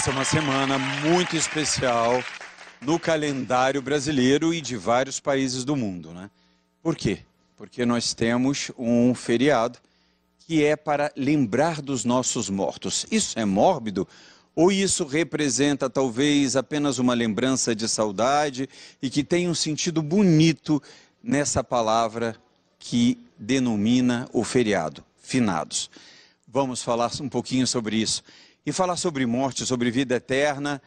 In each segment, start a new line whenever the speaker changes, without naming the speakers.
Essa é uma semana muito especial no calendário brasileiro e de vários países do mundo, né? Por quê? Porque nós temos um feriado que é para lembrar dos nossos mortos. Isso é mórbido? Ou isso representa talvez apenas uma lembrança de saudade e que tem um sentido bonito nessa palavra que denomina o feriado, finados? Vamos falar um pouquinho sobre isso. E falar sobre morte, sobre vida eterna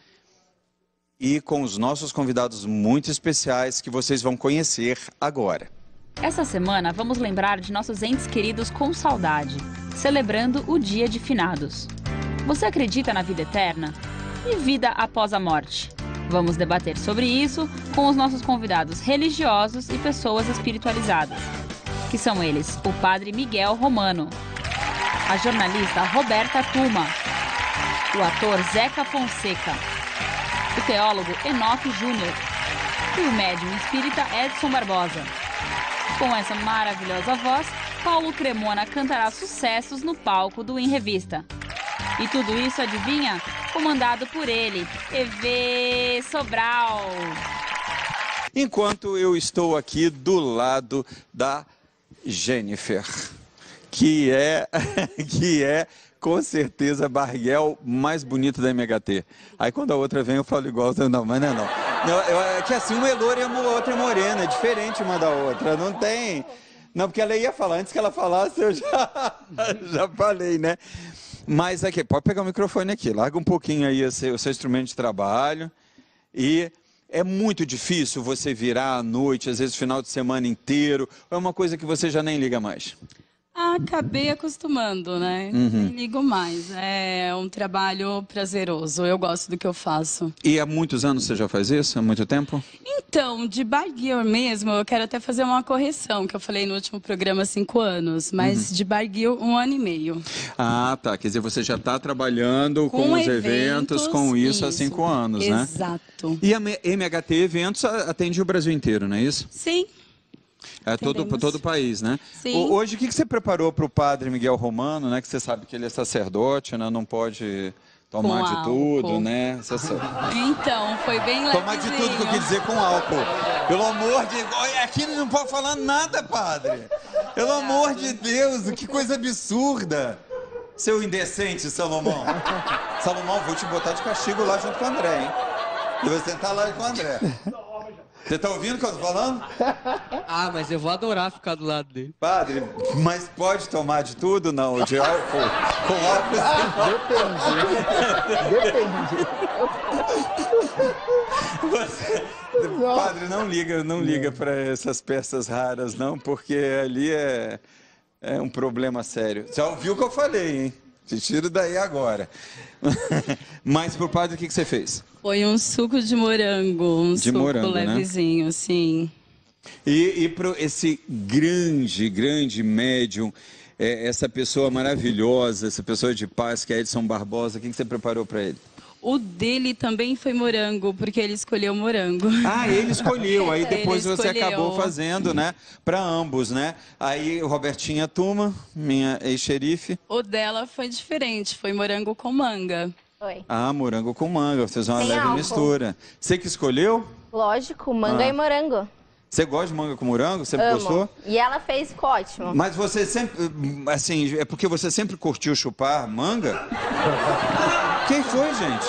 e com os nossos convidados muito especiais que vocês vão conhecer agora.
Essa semana vamos lembrar de nossos entes queridos com saudade, celebrando o Dia de Finados. Você acredita na vida eterna? E vida após a morte? Vamos debater sobre isso com os nossos convidados religiosos e pessoas espiritualizadas, que são eles o Padre Miguel Romano, a jornalista Roberta Tuma, o ator Zeca Fonseca, o teólogo Enoque Júnior e o médium espírita Edson Barbosa. Com essa maravilhosa voz, Paulo Cremona cantará sucessos no palco do Em Revista. E tudo isso, adivinha? Comandado por ele, EV Sobral.
Enquanto eu estou aqui do lado da Jennifer, que é com certeza a barriguel mais bonita da MHT. Aí quando a outra vem eu falo igual, não, mas não é não. É que assim, uma é loira e a outra é morena, é diferente uma da outra, não tem... Não, porque ela ia falar, antes que ela falasse eu já falei, né? Mas aqui, pode pegar o microfone aqui, larga um pouquinho aí o seu instrumento de trabalho. E é muito difícil você virar à noite, às vezes final de semana inteiro, ou é uma coisa que você já nem liga mais?
Acabei acostumando, né? Nem ligo mais. É um trabalho prazeroso. Eu gosto do que eu faço.
E há muitos anos você já faz isso? Há muito tempo?
Então, de barguil mesmo, eu quero até fazer uma correção, que eu falei no último programa 5 anos, mas de barguil 1 ano e meio.
Ah, tá. Quer dizer, você já está trabalhando com os eventos, com isso há 5 anos, né?
Exato.
E a MHT Eventos atende o Brasil inteiro, não é isso?
Sim.
É todo o país, né?
Sim.
Hoje, o que você preparou para o Padre Miguel Romano, né? Que você sabe que ele é sacerdote, né? Não pode tomar de tudo, né? Você sabe.
Então, foi bem legal.
Tomar de tudo que eu quis dizer com álcool. Pelo amor de Deus, aqui não pode falar nada, padre. Pelo amor de Deus, que coisa absurda. Seu indecente, Salomão. Salomão, vou te botar de castigo lá junto com o André, hein? E você sentar lá com o André. Você tá ouvindo o que eu tô falando?
Ah, mas eu vou adorar ficar do lado dele.
Padre, mas pode tomar de tudo, não? De álcool? Com álcool? Depende. Padre, não liga para essas peças raras, não, porque ali é um problema sério. Você ouviu o que eu falei, hein? Te tiro daí agora. Mas pro padre, o que você fez?
Foi um suco de morango, suco levezinho, né? Sim.
E para esse grande médium, essa pessoa maravilhosa, essa pessoa de paz, que é Edson Barbosa, o que você preparou para ele?
O dele também foi morango, porque ele escolheu morango.
Ah, ele escolheu, aí depois você acabou fazendo, né, para ambos, né? Aí Robertinha Tuma, minha ex-xerife.
O dela foi diferente, foi morango com manga.
Oi.
Ah, morango com manga, vocês uma
Sem
leve
álcool.
Mistura. Você que escolheu?
Lógico, manga e morango.
Você gosta de manga com morango? Sempre
Amo.
gostou?
E ela fez, ficou ótimo.
Mas você sempre, assim, é porque você sempre curtiu chupar manga? Quem foi, gente?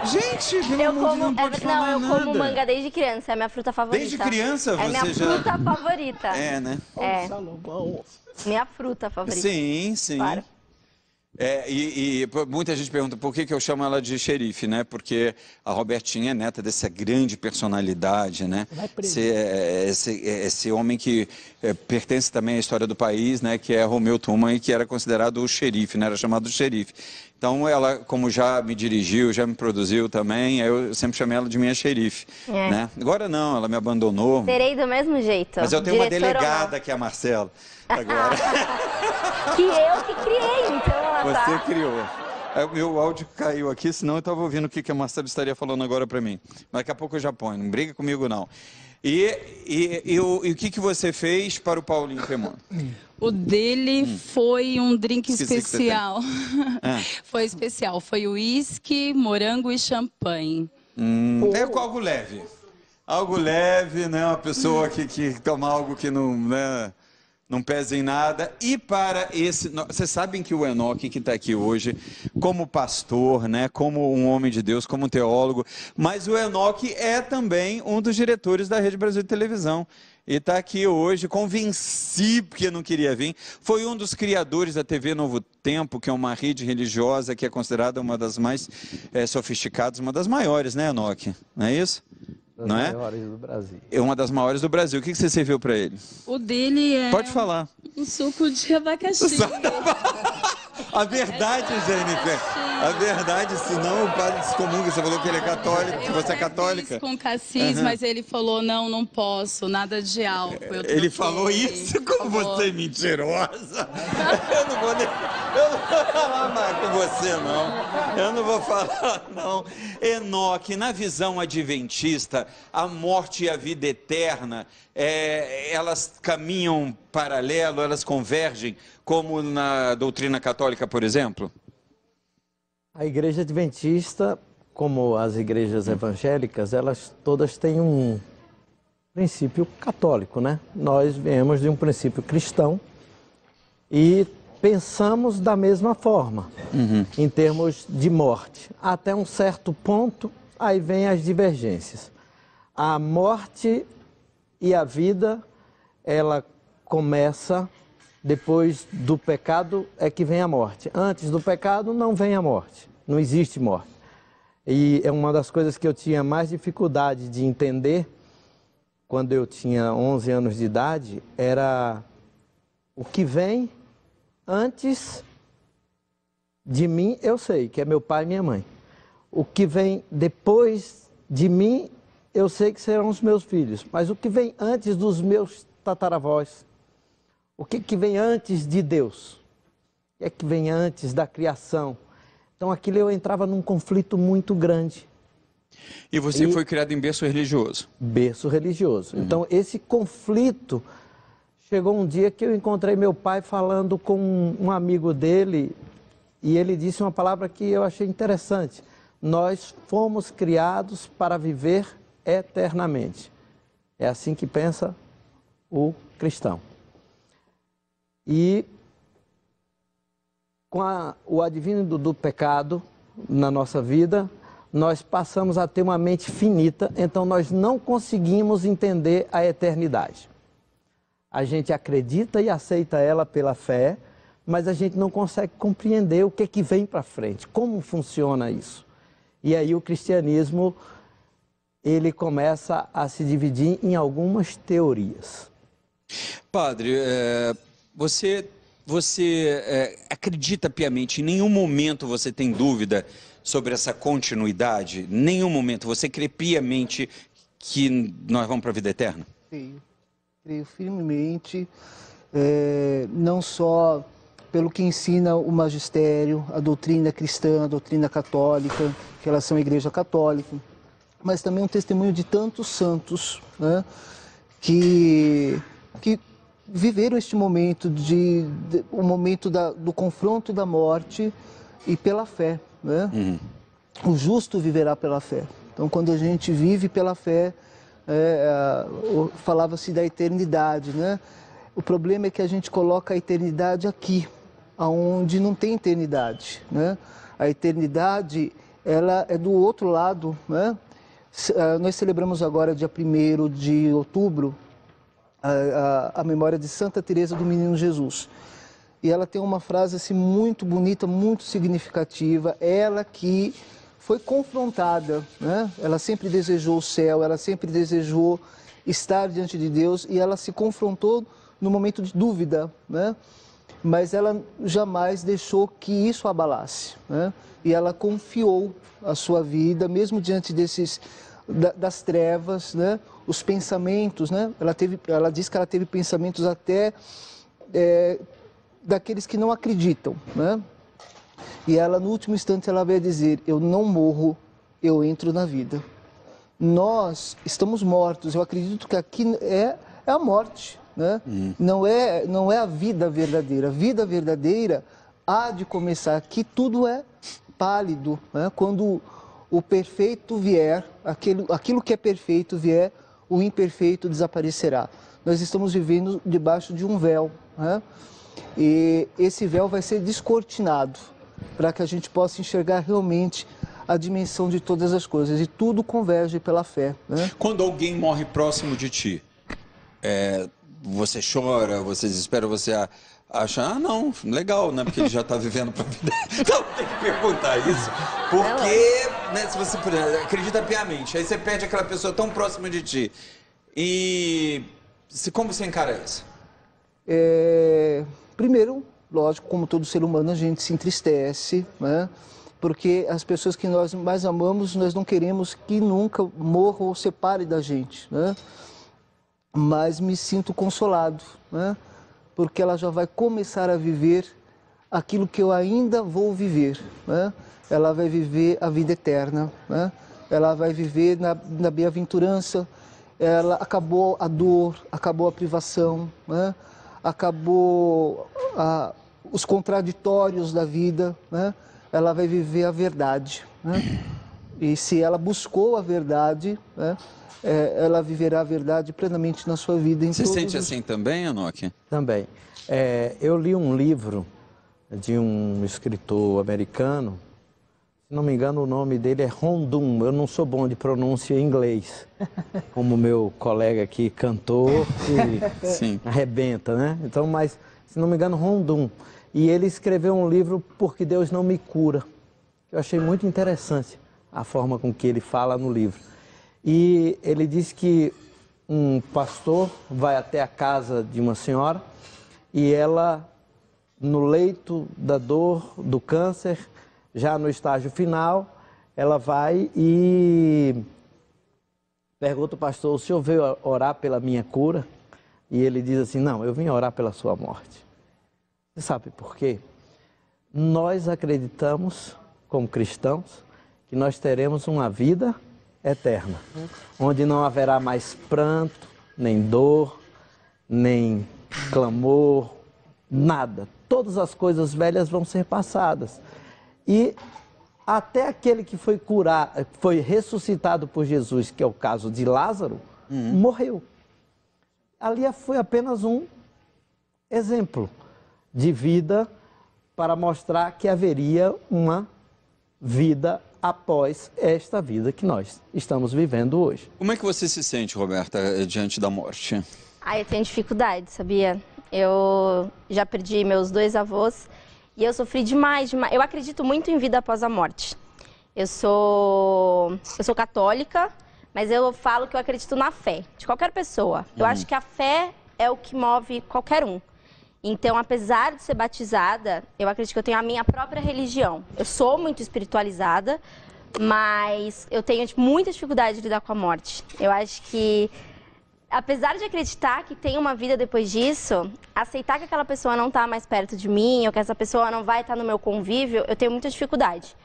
Gente, pelo amor de Deus, não pode falar
eu
nada.
como manga desde criança, é a minha fruta favorita.
Desde criança
É
você
minha
já...
fruta favorita.
É, né?
É. Minha fruta favorita.
Sim, sim.
Claro.
E muita gente pergunta por que eu chamo ela de xerife, né? Porque a Robertinha é neta dessa grande personalidade, né? Esse homem que pertence também à história do país, né? Que é Romeu Tuma e que era considerado o xerife, né? Era chamado de xerife. Então ela, como já me dirigiu, já me produziu também, eu sempre chamei ela de minha xerife, né? Agora não, ela me abandonou.
Serei do mesmo jeito.
Mas eu tenho uma
Diretora
delegada que é a Marcela. Agora.
Que eu que criei, então ela
Você criou. Meu áudio caiu aqui, senão eu estava ouvindo o que a Marcela estaria falando agora para mim. Mas daqui a pouco eu já ponho, não briga comigo não. E o que você fez para o Paulinho Cremona?
O dele foi um drink
Esqueci que você tem.
especial.
Ah.
Foi especial. Foi uísque, morango e champanhe.
É com algo leve. Algo leve, né? Uma pessoa que toma algo que não, né, não pesa em nada. E para esse... Vocês sabem que o Enoque, que está aqui hoje, como pastor, né, como um homem de Deus, como um teólogo, mas o Enoque é também um dos diretores da Rede Brasil de Televisão. E está aqui hoje, convenci porque não queria vir. Foi um dos criadores da TV Novo Tempo, que é uma rede religiosa que é considerada uma das mais sofisticadas, uma das maiores, né, Enoque? Não é isso?
Das
Não é?
maiores do Brasil.
É uma das maiores do Brasil. O que você serviu para ele?
O dele é
Pode falar.
um suco de abacaxi.
A verdade, Jennifer. A verdade, senão o padre excomunga. Você falou que ele é católico, que você é católica.
Com cassis, mas ele falou, não posso, nada de álcool. Eu
Ele
troquei.
falou isso? Como
Falou.
você é mentirosa. Eu não vou falar mais com você, não. Eu não vou falar, não. Enoque, na visão adventista, a morte e a vida eterna, elas caminham paralelo, elas convergem, como na doutrina católica, por exemplo?
A igreja adventista, como as igrejas evangélicas, elas todas têm um princípio católico, né? Nós viemos de um princípio cristão e pensamos da mesma forma, em termos de morte. Até um certo ponto, aí vem as divergências. A morte e a vida, ela começa depois do pecado é que vem a morte. Antes do pecado não vem a morte, não existe morte. E é uma das coisas que eu tinha mais dificuldade de entender quando eu tinha 11 anos de idade, era o que vem antes de mim, eu sei, que é meu pai e minha mãe. O que vem depois de mim, eu sei que serão os meus filhos. Mas o que vem antes dos meus tataravós? O que vem antes de Deus? O que vem antes da criação? Então aquilo eu entrava num conflito muito grande.
E você foi criado em berço religioso?
Berço religioso. Então esse conflito, chegou um dia que eu encontrei meu pai falando com um amigo dele e ele disse uma palavra que eu achei interessante. Nós fomos criados para viver eternamente. É assim que pensa o cristão. E com o advento do pecado na nossa vida, nós passamos a ter uma mente finita, então nós não conseguimos entender a eternidade. A gente acredita e aceita ela pela fé, mas a gente não consegue compreender o que vem para frente, como funciona isso. E aí o cristianismo, ele começa a se dividir em algumas teorias.
Padre, você acredita piamente, em nenhum momento você tem dúvida sobre essa continuidade? Nenhum momento você crê piamente que nós vamos para a vida eterna?
Creio firmemente, não só pelo que ensina o magistério, a doutrina cristã, a doutrina católica, em relação à Igreja Católica, mas também um testemunho de tantos santos, né, que viveram este momento, o momento do confronto da morte e pela fé, né? O justo viverá pela fé. Então, quando a gente vive pela fé, falava-se da eternidade, né? O problema é que a gente coloca a eternidade aqui, onde não tem eternidade, né? A eternidade, ela é do outro lado, né? Nós celebramos agora, dia 1º de outubro, a memória de Santa Teresa do Menino Jesus. E ela tem uma frase assim, muito bonita, muito significativa. Ela que foi confrontada, né? Ela sempre desejou o céu, ela sempre desejou estar diante de Deus e ela se confrontou no momento de dúvida, né? Mas ela jamais deixou que isso a abalasse, né? E ela confiou a sua vida, mesmo diante das trevas, né? Os pensamentos, né? Ela diz que ela teve pensamentos até daqueles que não acreditam, né? E ela, no último instante, ela vai dizer: eu não morro, eu entro na vida. nós estamos mortos. Eu acredito que aqui é a morte, né? Não é a vida verdadeira. A vida verdadeira há de começar aqui, tudo é pálido, né? Quando o perfeito vier, aquilo que é perfeito vier, o imperfeito desaparecerá. Nós estamos vivendo debaixo de um véu, né? E esse véu vai ser descortinado para que a gente possa enxergar realmente a dimensão de todas as coisas. E tudo converge pela fé, né?
Quando alguém morre próximo de ti, você chora, você desespera, você acha, não, legal, né? Porque ele já está vivendo para a vida. Então, tem que perguntar isso. Porque, né, se você acredita piamente, aí você perde aquela pessoa tão próxima de ti. E como você encara isso?
Primeiro, lógico, como todo ser humano, a gente se entristece, né? Porque as pessoas que nós mais amamos, nós não queremos que nunca morram ou separem da gente, né? Mas me sinto consolado, né? Porque ela já vai começar a viver aquilo que eu ainda vou viver, né? Ela vai viver a vida eterna, né? Ela vai viver na bem-aventurança. Ela acabou a dor, acabou a privação, né? Acabou os contraditórios da vida, né? Ela vai viver a verdade, né? E se ela buscou a verdade, né? Ela viverá a verdade plenamente na sua vida.
Você sente assim também, Enoque?
Também. Eu li um livro de um escritor americano, se não me engano o nome dele é Rondum, eu não sou bom de pronúncia em inglês, como meu colega aqui, cantor, que
Sim.
arrebenta, né? Então, mas, se não me engano, Rondum. E ele escreveu um livro, Porque Deus Não Me Cura. Eu achei muito interessante a forma com que ele fala no livro. E ele diz que um pastor vai até a casa de uma senhora e ela, no leito da dor, do câncer, já no estágio final, ela vai e pergunta ao pastor, o senhor veio orar pela minha cura? E ele diz assim, não, eu vim orar pela sua morte. Você sabe por quê? Nós acreditamos, como cristãos, que nós teremos uma vida eterna, onde não haverá mais pranto, nem dor, nem clamor, nada. Todas as coisas velhas vão ser passadas. E até aquele que foi curado, foi ressuscitado por Jesus, que é o caso de Lázaro, morreu. Ali foi apenas um exemplo de vida para mostrar que haveria uma vida após esta vida que nós estamos vivendo hoje.
Como é que você se sente, Roberta, diante da morte?
Eu tenho dificuldade, sabia? Eu já perdi meus 2 avós e eu sofri demais. Eu acredito muito em vida após a morte. Eu sou católica, mas eu falo que eu acredito na fé de qualquer pessoa. Eu acho que a fé é o que move qualquer um. Então, apesar de ser batizada, eu acredito que eu tenho a minha própria religião. Eu sou muito espiritualizada, mas eu tenho muita dificuldade de lidar com a morte. Eu acho que, apesar de acreditar que tem uma vida depois disso, aceitar que aquela pessoa não está mais perto de mim, ou que essa pessoa não vai estar no meu convívio, eu tenho muita dificuldade.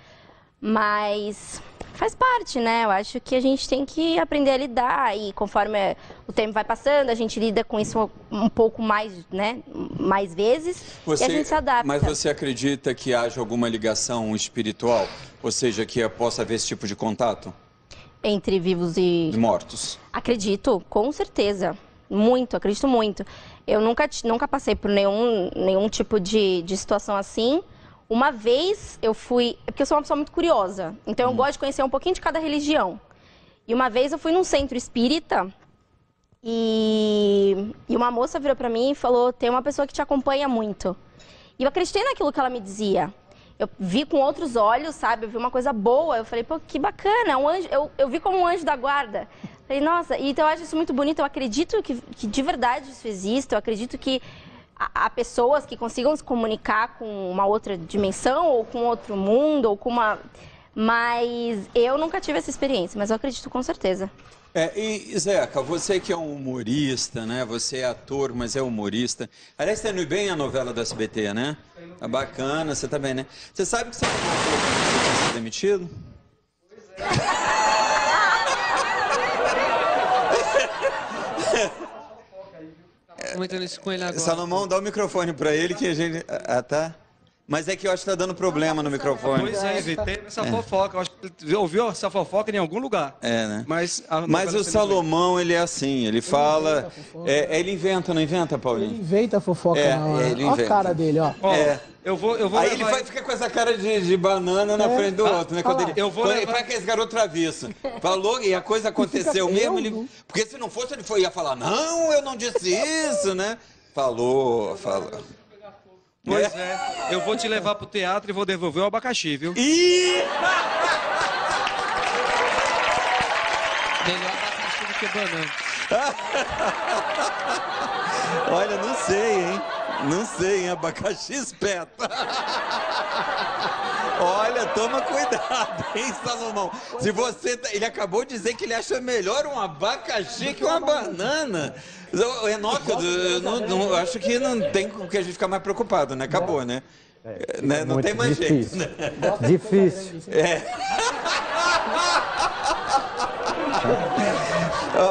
Mas faz parte, né? Eu acho que a gente tem que aprender a lidar e conforme o tempo vai passando, a gente lida com isso um pouco mais, né? Mais vezes e a gente se adapta.
Mas você acredita que haja alguma ligação espiritual? Ou seja, que possa haver esse tipo de contato?
Entre vivos e
mortos? Acredito,
com certeza. Muito, acredito muito. Eu nunca passei por nenhum tipo de situação assim. Uma vez eu fui... Porque eu sou uma pessoa muito curiosa. Então eu gosto de conhecer um pouquinho de cada religião. E uma vez eu fui num centro espírita e uma moça virou pra mim e falou, tem uma pessoa que te acompanha muito. E eu acreditei naquilo que ela me dizia. Eu vi com outros olhos, sabe? Eu vi uma coisa boa. Eu falei, pô, que bacana, é um anjo. Eu vi como um anjo da guarda. Falei, nossa, então eu acho isso muito bonito. Eu acredito que de verdade isso existe. Eu acredito que há pessoas que consigam se comunicar com uma outra dimensão, ou com outro mundo, ou com uma... Mas eu nunca tive essa experiência, mas eu acredito com certeza.
E Zeca, você que é um humorista, né? Você é ator, mas é humorista. Aliás, tá indo bem a novela do SBT, né? É bacana, você tá bem, né? Você sabe que você tinha sido demitido? Pois é.
comentando isso com ele agora.
Salomão, dá o microfone para ele que a gente... Ah, tá? Mas é que eu acho que tá dando problema no microfone.
Pois é, teve essa fofoca. Eu acho que ele ouviu essa fofoca em algum lugar.
É, né?
Mas
o Salomão, ele é assim, ele fala... Ele inventa, não inventa, Paulinho?
Ele inventa a fofoca na hora.
Ele
Olha
inventa.
a cara dele, ó.
Eu vou
Aí ele fica com essa cara de banana na frente do outro, né? Quando ele faz que esse garoto travesso. Falou e a coisa aconteceu mesmo. Porque se não fosse, ele ia falar, não, eu não disse isso, né? Falou.
Pois é, eu vou te levar pro teatro e vou devolver o abacaxi, viu?
Ih!
Melhor abacaxi do que banana.
Olha, não sei, hein? Não sei, hein? Abacaxi espeta. Olha, toma cuidado, hein, Salomão? Se você... Ele acabou de dizer que ele acha melhor um abacaxi que uma banana. Enoque, eu acho que não tem com que a gente ficar mais preocupado, né? Acabou, né? Não tem mais jeito. Né?
Difícil.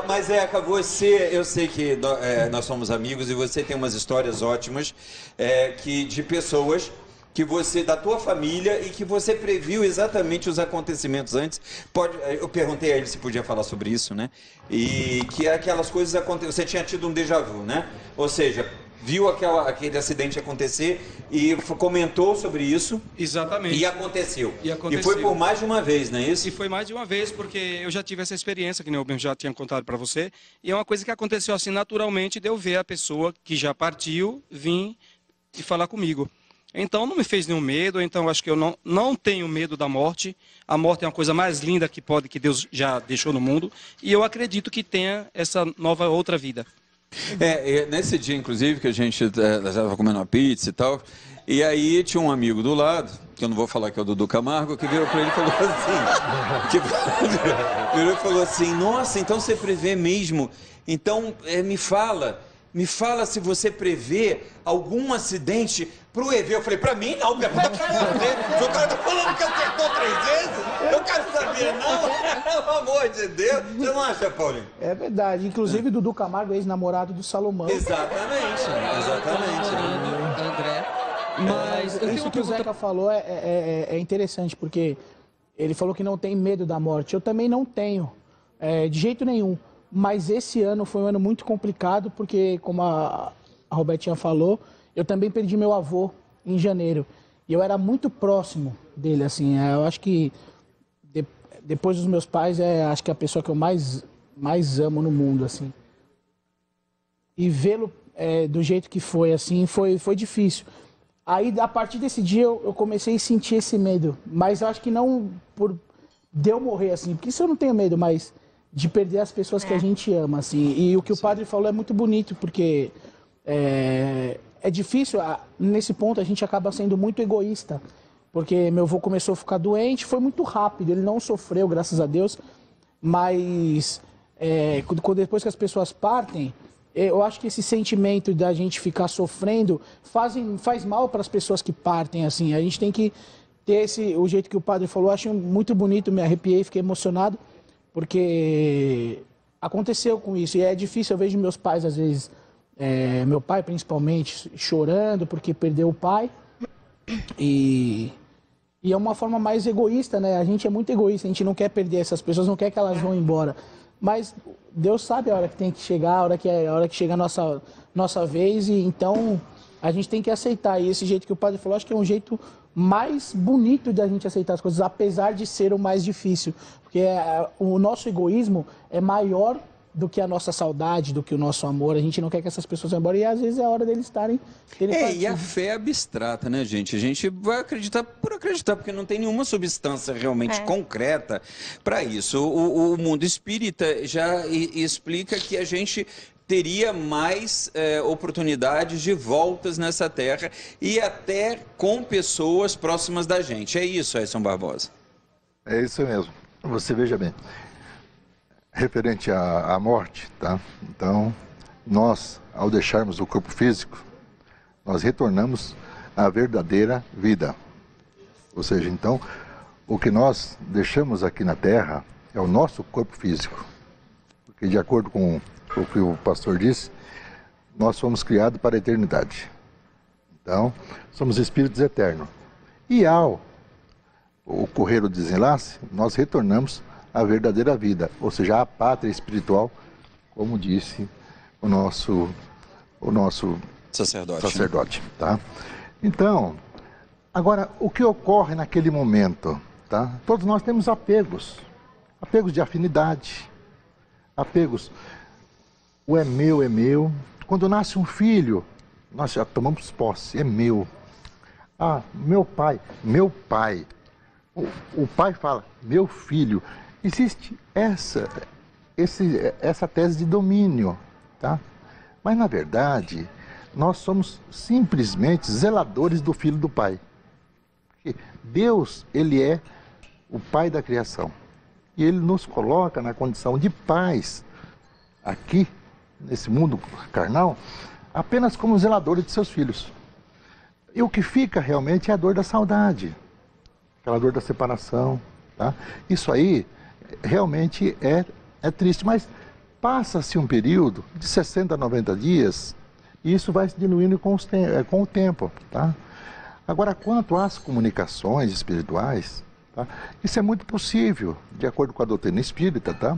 Mas Eca, você, eu sei que nós somos amigos e você tem umas histórias ótimas de pessoas que você, da tua família, e que você previu exatamente os acontecimentos antes. Eu perguntei a ele se podia falar sobre isso, né? E que aquelas coisas aconteceram. Você tinha tido um déjà vu, né? Ou seja, viu aquele acidente acontecer e comentou sobre isso.
Exatamente.
E aconteceu.
E
foi por mais de uma vez, não é isso?
E foi mais de uma vez, porque eu já tive essa experiência, que eu mesmo já tinha contado para você. E é uma coisa que aconteceu assim naturalmente, de eu ver a pessoa que já partiu vir e falar comigo. Então não me fez nenhum medo, então acho que eu não tenho medo da morte. A morte é uma coisa mais linda que Deus já deixou no mundo. E eu acredito que tenha essa nova outra vida.
Nesse dia, inclusive, que a gente estava comendo uma pizza e tal, e aí tinha um amigo do lado, que eu não vou falar que é o Dudu Camargo, que virou para ele e falou assim, nossa, então você prevê mesmo? Então, me fala se você prevê algum acidente pro EV. Eu falei, pra mim não, pra você. Se o cara tá falando que acertou 3 vezes, eu quero saber, não. Pelo amor de Deus. Você não acha, Paulinho?
É verdade. Inclusive, Dudu Camargo é ex-namorado do Salomão.
Exatamente.
André. Mas
isso que o Zeca falou é interessante, porque ele falou que não tem medo da morte. Eu também não tenho, de jeito nenhum. Mas esse ano foi um ano muito complicado, porque, como a Robertinha falou, eu também perdi meu avô em janeiro. E eu era muito próximo dele, assim. Eu acho que, depois dos meus pais, acho que é a pessoa que eu mais amo no mundo, assim. E vê-lo do jeito que foi, assim, foi difícil. Aí, a partir desse dia, eu comecei a sentir esse medo. Mas eu acho que não de eu morrer, assim, porque isso eu não tenho medo, mas de perder as pessoas que a gente ama, assim. E o que o padre falou é muito bonito, porque é difícil, nesse ponto a gente acaba sendo muito egoísta, porque meu avô começou a ficar doente, foi muito rápido, ele não sofreu, graças a Deus, mas depois que as pessoas partem, eu acho que esse sentimento da gente ficar sofrendo faz mal para as pessoas que partem, assim. A gente tem que ter o jeito que o padre falou, eu acho muito bonito, me arrepiei, fiquei emocionado, porque aconteceu com isso, e é difícil, eu vejo meus pais às vezes, meu pai principalmente, chorando porque perdeu o pai, e é uma forma mais egoísta, né? A gente é muito egoísta, a gente não quer perder essas pessoas, não quer que elas vão embora, mas Deus sabe a hora que tem que chegar, a hora que chega a nossa vez, e então a gente tem que aceitar, e esse jeito que o padre falou, acho que é um jeito mais bonito da gente aceitar as coisas, apesar de ser o mais difícil, porque o nosso egoísmo é maior do que a nossa saudade, do que o nosso amor. A gente não quer que essas pessoas vão embora, e às vezes é a hora deles estarem.
E a fé é abstrata, né, gente? A gente vai acreditar por acreditar, porque não tem nenhuma substância realmente concreta para isso. O mundo espírita já explica que a gente teria mais oportunidades de voltas nessa terra e até com pessoas próximas da gente. É isso, Edson Barbosa?
É isso mesmo. Você veja bem, referente à morte, tá? Então, nós, ao deixarmos o corpo físico, nós retornamos à verdadeira vida. Ou seja, então, o que nós deixamos aqui na terra é o nosso corpo físico. Porque, de acordo com o que o pastor disse, nós fomos criados para a eternidade. Então, somos espíritos eternos. E ao ocorrer o desenlace, nós retornamos à verdadeira vida, ou seja, à pátria espiritual, como disse o nosso sacerdote, tá? Então, agora, o que ocorre naquele momento, tá? Todos nós temos apegos de afinidade, apegos, o é meu. Quando nasce um filho, nós já tomamos posse, é meu. Ah, meu pai. O pai fala, meu filho. Existe essa tese de domínio, tá? Mas, na verdade, nós somos simplesmente zeladores do filho do pai. Porque Deus, ele é o pai da criação. E ele nos coloca na condição de pais, aqui, nesse mundo carnal, apenas como zeladores de seus filhos. E o que fica realmente é a dor da saudade, aquela dor da separação, tá? Isso aí realmente é triste, mas passa-se um período de 60 a 90 dias e isso vai se diluindo com o tempo, tá? Agora, quanto às comunicações espirituais, tá? Isso é muito possível, de acordo com a doutrina espírita, tá?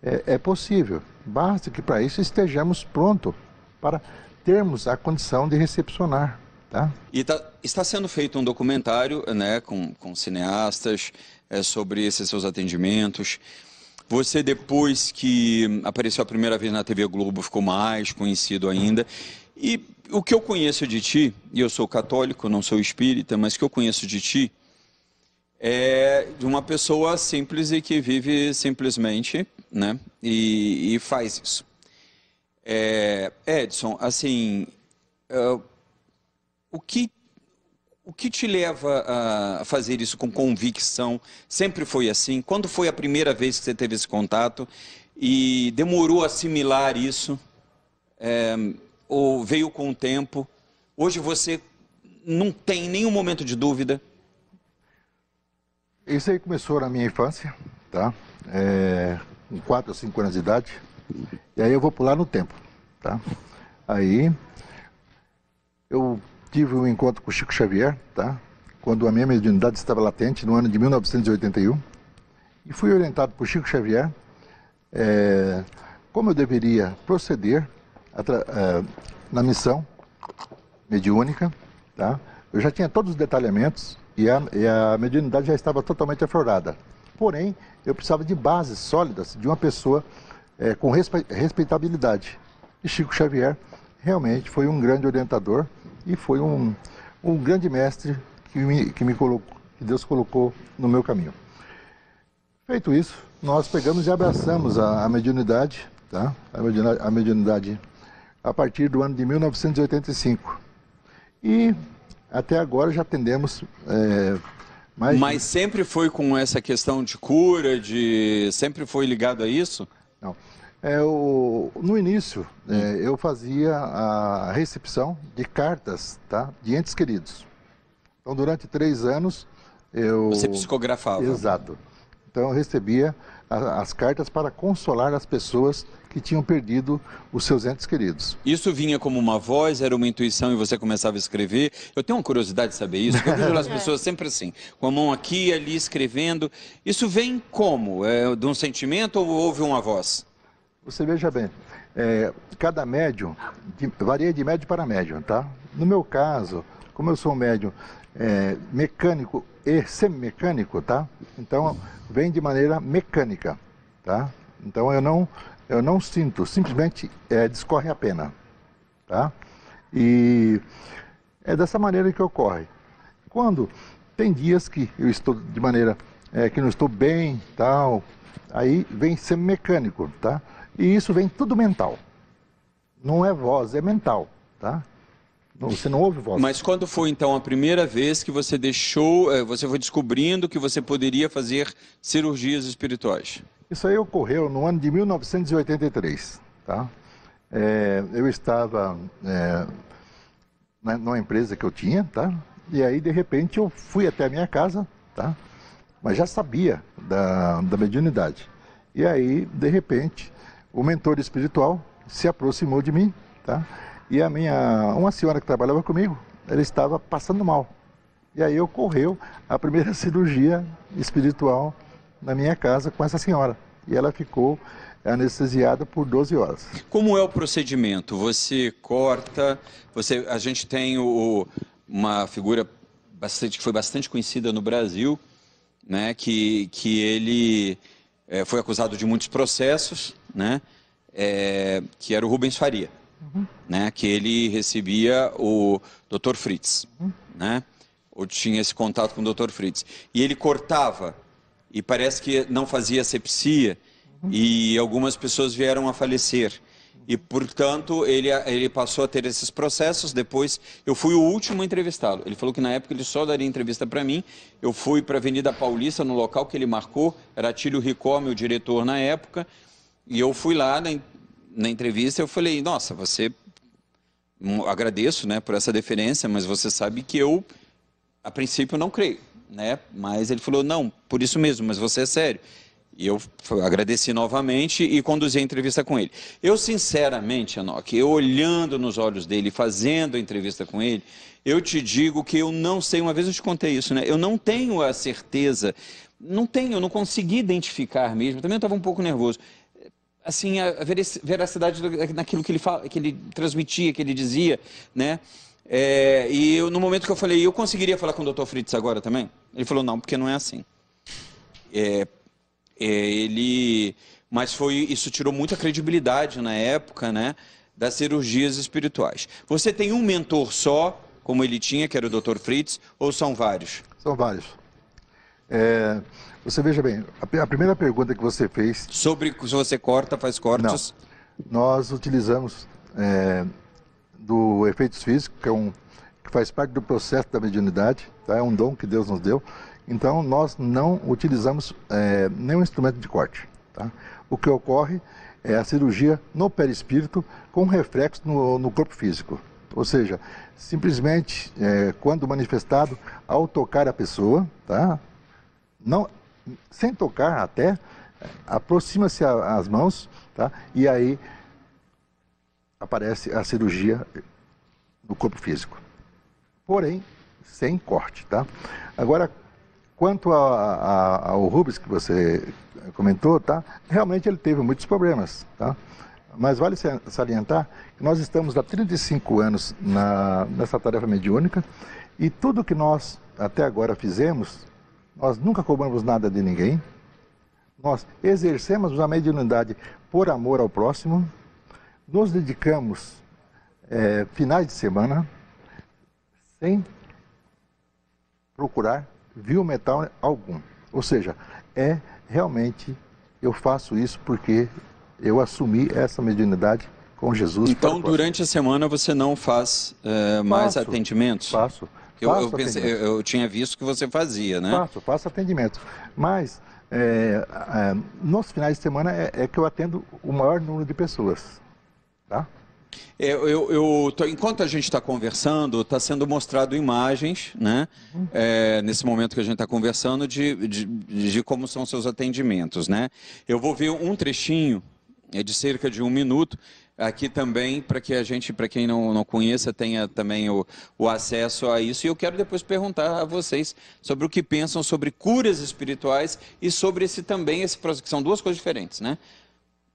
É possível, basta que para isso estejamos prontos para termos a condição de recepcionar, tá?
E está sendo feito um documentário, né, com cineastas sobre esses seus atendimentos. Você, depois que apareceu a primeira vez na TV Globo, ficou mais conhecido ainda. E o que eu conheço de ti, e eu sou católico, não sou espírita, mas o que eu conheço de ti é de uma pessoa simples e que vive simplesmente, né, e faz isso. Edson, assim, o que te leva a fazer isso com convicção? Sempre foi assim? Quando foi a primeira vez que você teve esse contato e demorou a assimilar isso? Ou veio com o tempo? Hoje você não tem nenhum momento de dúvida?
Isso aí começou na minha infância, tá? Com 4 ou 5 anos de idade. E aí eu vou pular no tempo, tá? Aí eu tive um encontro com o Chico Xavier, tá? Quando a minha mediunidade estava latente, no ano de 1981. E fui orientado por Chico Xavier como eu deveria proceder na missão mediúnica, tá? Eu já tinha todos os detalhamentos e a mediunidade já estava totalmente aflorada. Porém, eu precisava de bases sólidas, de uma pessoa com respeitabilidade. E Chico Xavier realmente foi um grande orientador e foi um grande mestre que Deus colocou no meu caminho. Feito isso, nós pegamos e abraçamos a mediunidade, tá? A mediunidade a partir do ano de 1985. E até agora já atendemos mais...
Mas sempre foi com essa questão de cura, sempre foi ligado a isso?
Não. No início, eu fazia a recepção de cartas, tá? De entes queridos. Então, durante 3 anos,
Você psicografava?
Exato. Então, eu recebia as cartas para consolar as pessoas que tinham perdido os seus entes queridos.
Isso vinha como uma voz, era uma intuição e você começava a escrever? Eu tenho uma curiosidade de saber isso, porque eu vejo as pessoas sempre assim, com a mão aqui e ali escrevendo. Isso vem como? De um sentimento ou houve uma voz?
Você veja bem, cada médium varia de médium para médium, tá? No meu caso, como eu sou um médium mecânico e semimecânico, tá? Então, vem de maneira mecânica, tá? Então, eu não sinto, simplesmente discorre a pena, tá? E é dessa maneira que ocorre. Quando tem dias que eu estou de maneira que não estou bem, tal, aí vem semimecânico, tá? E isso vem tudo mental. Não é voz, é mental, tá? Você não ouve voz.
Mas quando foi então a primeira vez que você você foi descobrindo que você poderia fazer cirurgias espirituais?
Isso aí ocorreu no ano de 1983, tá? Eu estava numa empresa que eu tinha, tá? E aí, de repente, eu fui até a minha casa, tá? Mas já sabia da mediunidade. E aí, de repente, o mentor espiritual se aproximou de mim, tá? E uma senhora que trabalhava comigo, ela estava passando mal. E aí ocorreu a primeira cirurgia espiritual na minha casa com essa senhora. E ela ficou anestesiada por 12 horas.
Como é o procedimento? Você corta, a gente tem uma figura que foi bastante conhecida no Brasil, né, que ele foi acusado de muitos processos, né, que era o Rubens Faria, né, que ele recebia o Dr. Fritz, né, ou tinha esse contato com o Dr. Fritz. E ele cortava, e parece que não fazia asepsia, e algumas pessoas vieram a falecer. E, portanto, ele passou a ter esses processos. Depois, eu fui o último a entrevistá-lo. Ele falou que, na época, ele só daria entrevista para mim. Eu fui para a Avenida Paulista, no local que ele marcou. Era Atílio Ricó, meu diretor na época. E eu fui lá na entrevista. Eu falei, nossa, agradeço, né, por essa deferência, mas você sabe que eu, a princípio, não creio, né? Mas ele falou, não, por isso mesmo, mas você é sério. E eu agradeci novamente e conduzi a entrevista com ele. Eu, sinceramente, Enoque, eu olhando nos olhos dele, fazendo a entrevista com ele, eu te digo que eu não sei, uma vez eu te contei isso, né? Eu não tenho a certeza, eu não consegui identificar mesmo, também eu estava um pouco nervoso. Assim, a veracidade naquilo que ele transmitia, que ele dizia, né? E no momento que eu falei, eu conseguiria falar com o Dr. Fritz agora também? Ele falou, não, porque não é assim. Mas isso tirou muita credibilidade na época, né, das cirurgias espirituais. Você tem um mentor só, como ele tinha, que era o Dr. Fritz, ou são vários?
São vários. Você veja bem, a primeira pergunta que você fez...
Sobre se você faz cortes?
Não. Nós utilizamos do efeitos físicos, que faz parte do processo da mediunidade, tá? É um dom que Deus nos deu. Então, nós não utilizamos nenhum instrumento de corte. Tá? O que ocorre é a cirurgia no perispírito com reflexo no corpo físico. Ou seja, simplesmente, quando manifestado, ao tocar a pessoa, tá? Não, sem tocar até, aproxima-se as mãos, tá? E aí aparece a cirurgia no corpo físico. Porém, sem corte. Tá? Agora, quanto ao Rubens, que você comentou, tá? Realmente ele teve muitos problemas, tá? Mas vale salientar que nós estamos há 35 anos nessa tarefa mediúnica e tudo que nós até agora fizemos, nós nunca cobramos nada de ninguém, nós exercemos a mediunidade por amor ao próximo, nos dedicamos finais de semana sem procurar viu metal algum. Ou seja, realmente eu faço isso porque eu assumi essa mediunidade com Jesus.
Então, durante a semana você não faz mais atendimentos?
Faço.
Eu tinha visto que você fazia, né?
Faço atendimento. Mas nos finais de semana é que eu atendo o maior número de pessoas. Tá?
Enquanto a gente está conversando, está sendo mostrado imagens, né? Nesse momento que a gente está conversando, de como são seus atendimentos, né? Eu vou ver um trechinho, de cerca de 1 minuto, aqui também, para quem não conheça, tenha também o acesso a isso. E eu quero depois perguntar a vocês sobre o que pensam sobre curas espirituais e sobre que são duas coisas diferentes, né?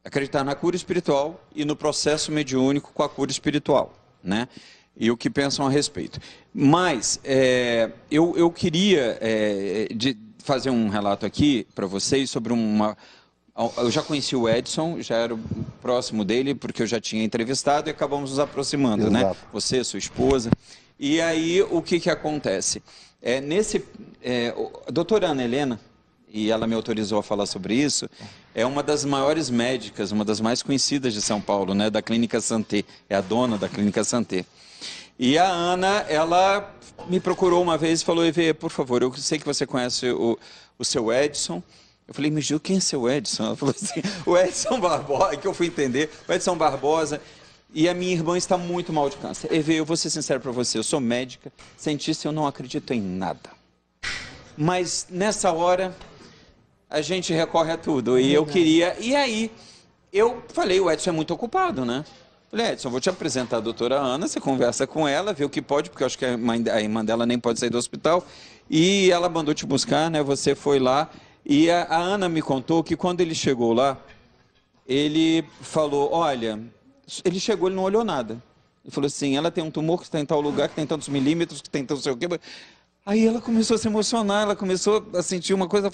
Acreditar na cura espiritual e no processo mediúnico com a cura espiritual, né? E o que pensam a respeito. Mas eu queria fazer um relato aqui para vocês sobre eu já conheci o Edson, já era próximo dele, porque eu já tinha entrevistado e acabamos nos aproximando, né? Você, sua esposa. E aí, o que acontece? A doutora Ana Helena, e ela me autorizou a falar sobre isso, é uma das maiores médicas, uma das mais conhecidas de São Paulo, né, da Clínica Santé, é a dona da Clínica Santé. E a Ana, ela me procurou uma vez e falou, Evê, por favor, eu sei que você conhece o seu Edson. Eu falei, me diga, quem é seu Edson? Ela falou assim, o Edson Barbosa, que eu fui entender, o Edson Barbosa, e a minha irmã está muito mal de câncer. Evê, eu vou ser sincero para você, eu sou médica, cientista, eu não acredito em nada. Mas nessa hora a gente recorre a tudo. E eu queria... E aí, eu falei, o Edson é muito ocupado, né? Falei, Edson, vou te apresentar a doutora Ana, você conversa com ela, vê o que pode, porque eu acho que a irmã dela nem pode sair do hospital. E ela mandou te buscar, né? Você foi lá. E a Ana me contou que quando ele chegou lá, ele falou, olha, ele chegou, ele não olhou nada. Ele falou assim, ela tem um tumor que está em tal lugar, que tem tantos milímetros, que tem tanto sei o quê. Aí ela começou a se emocionar, ela começou a sentir uma coisa,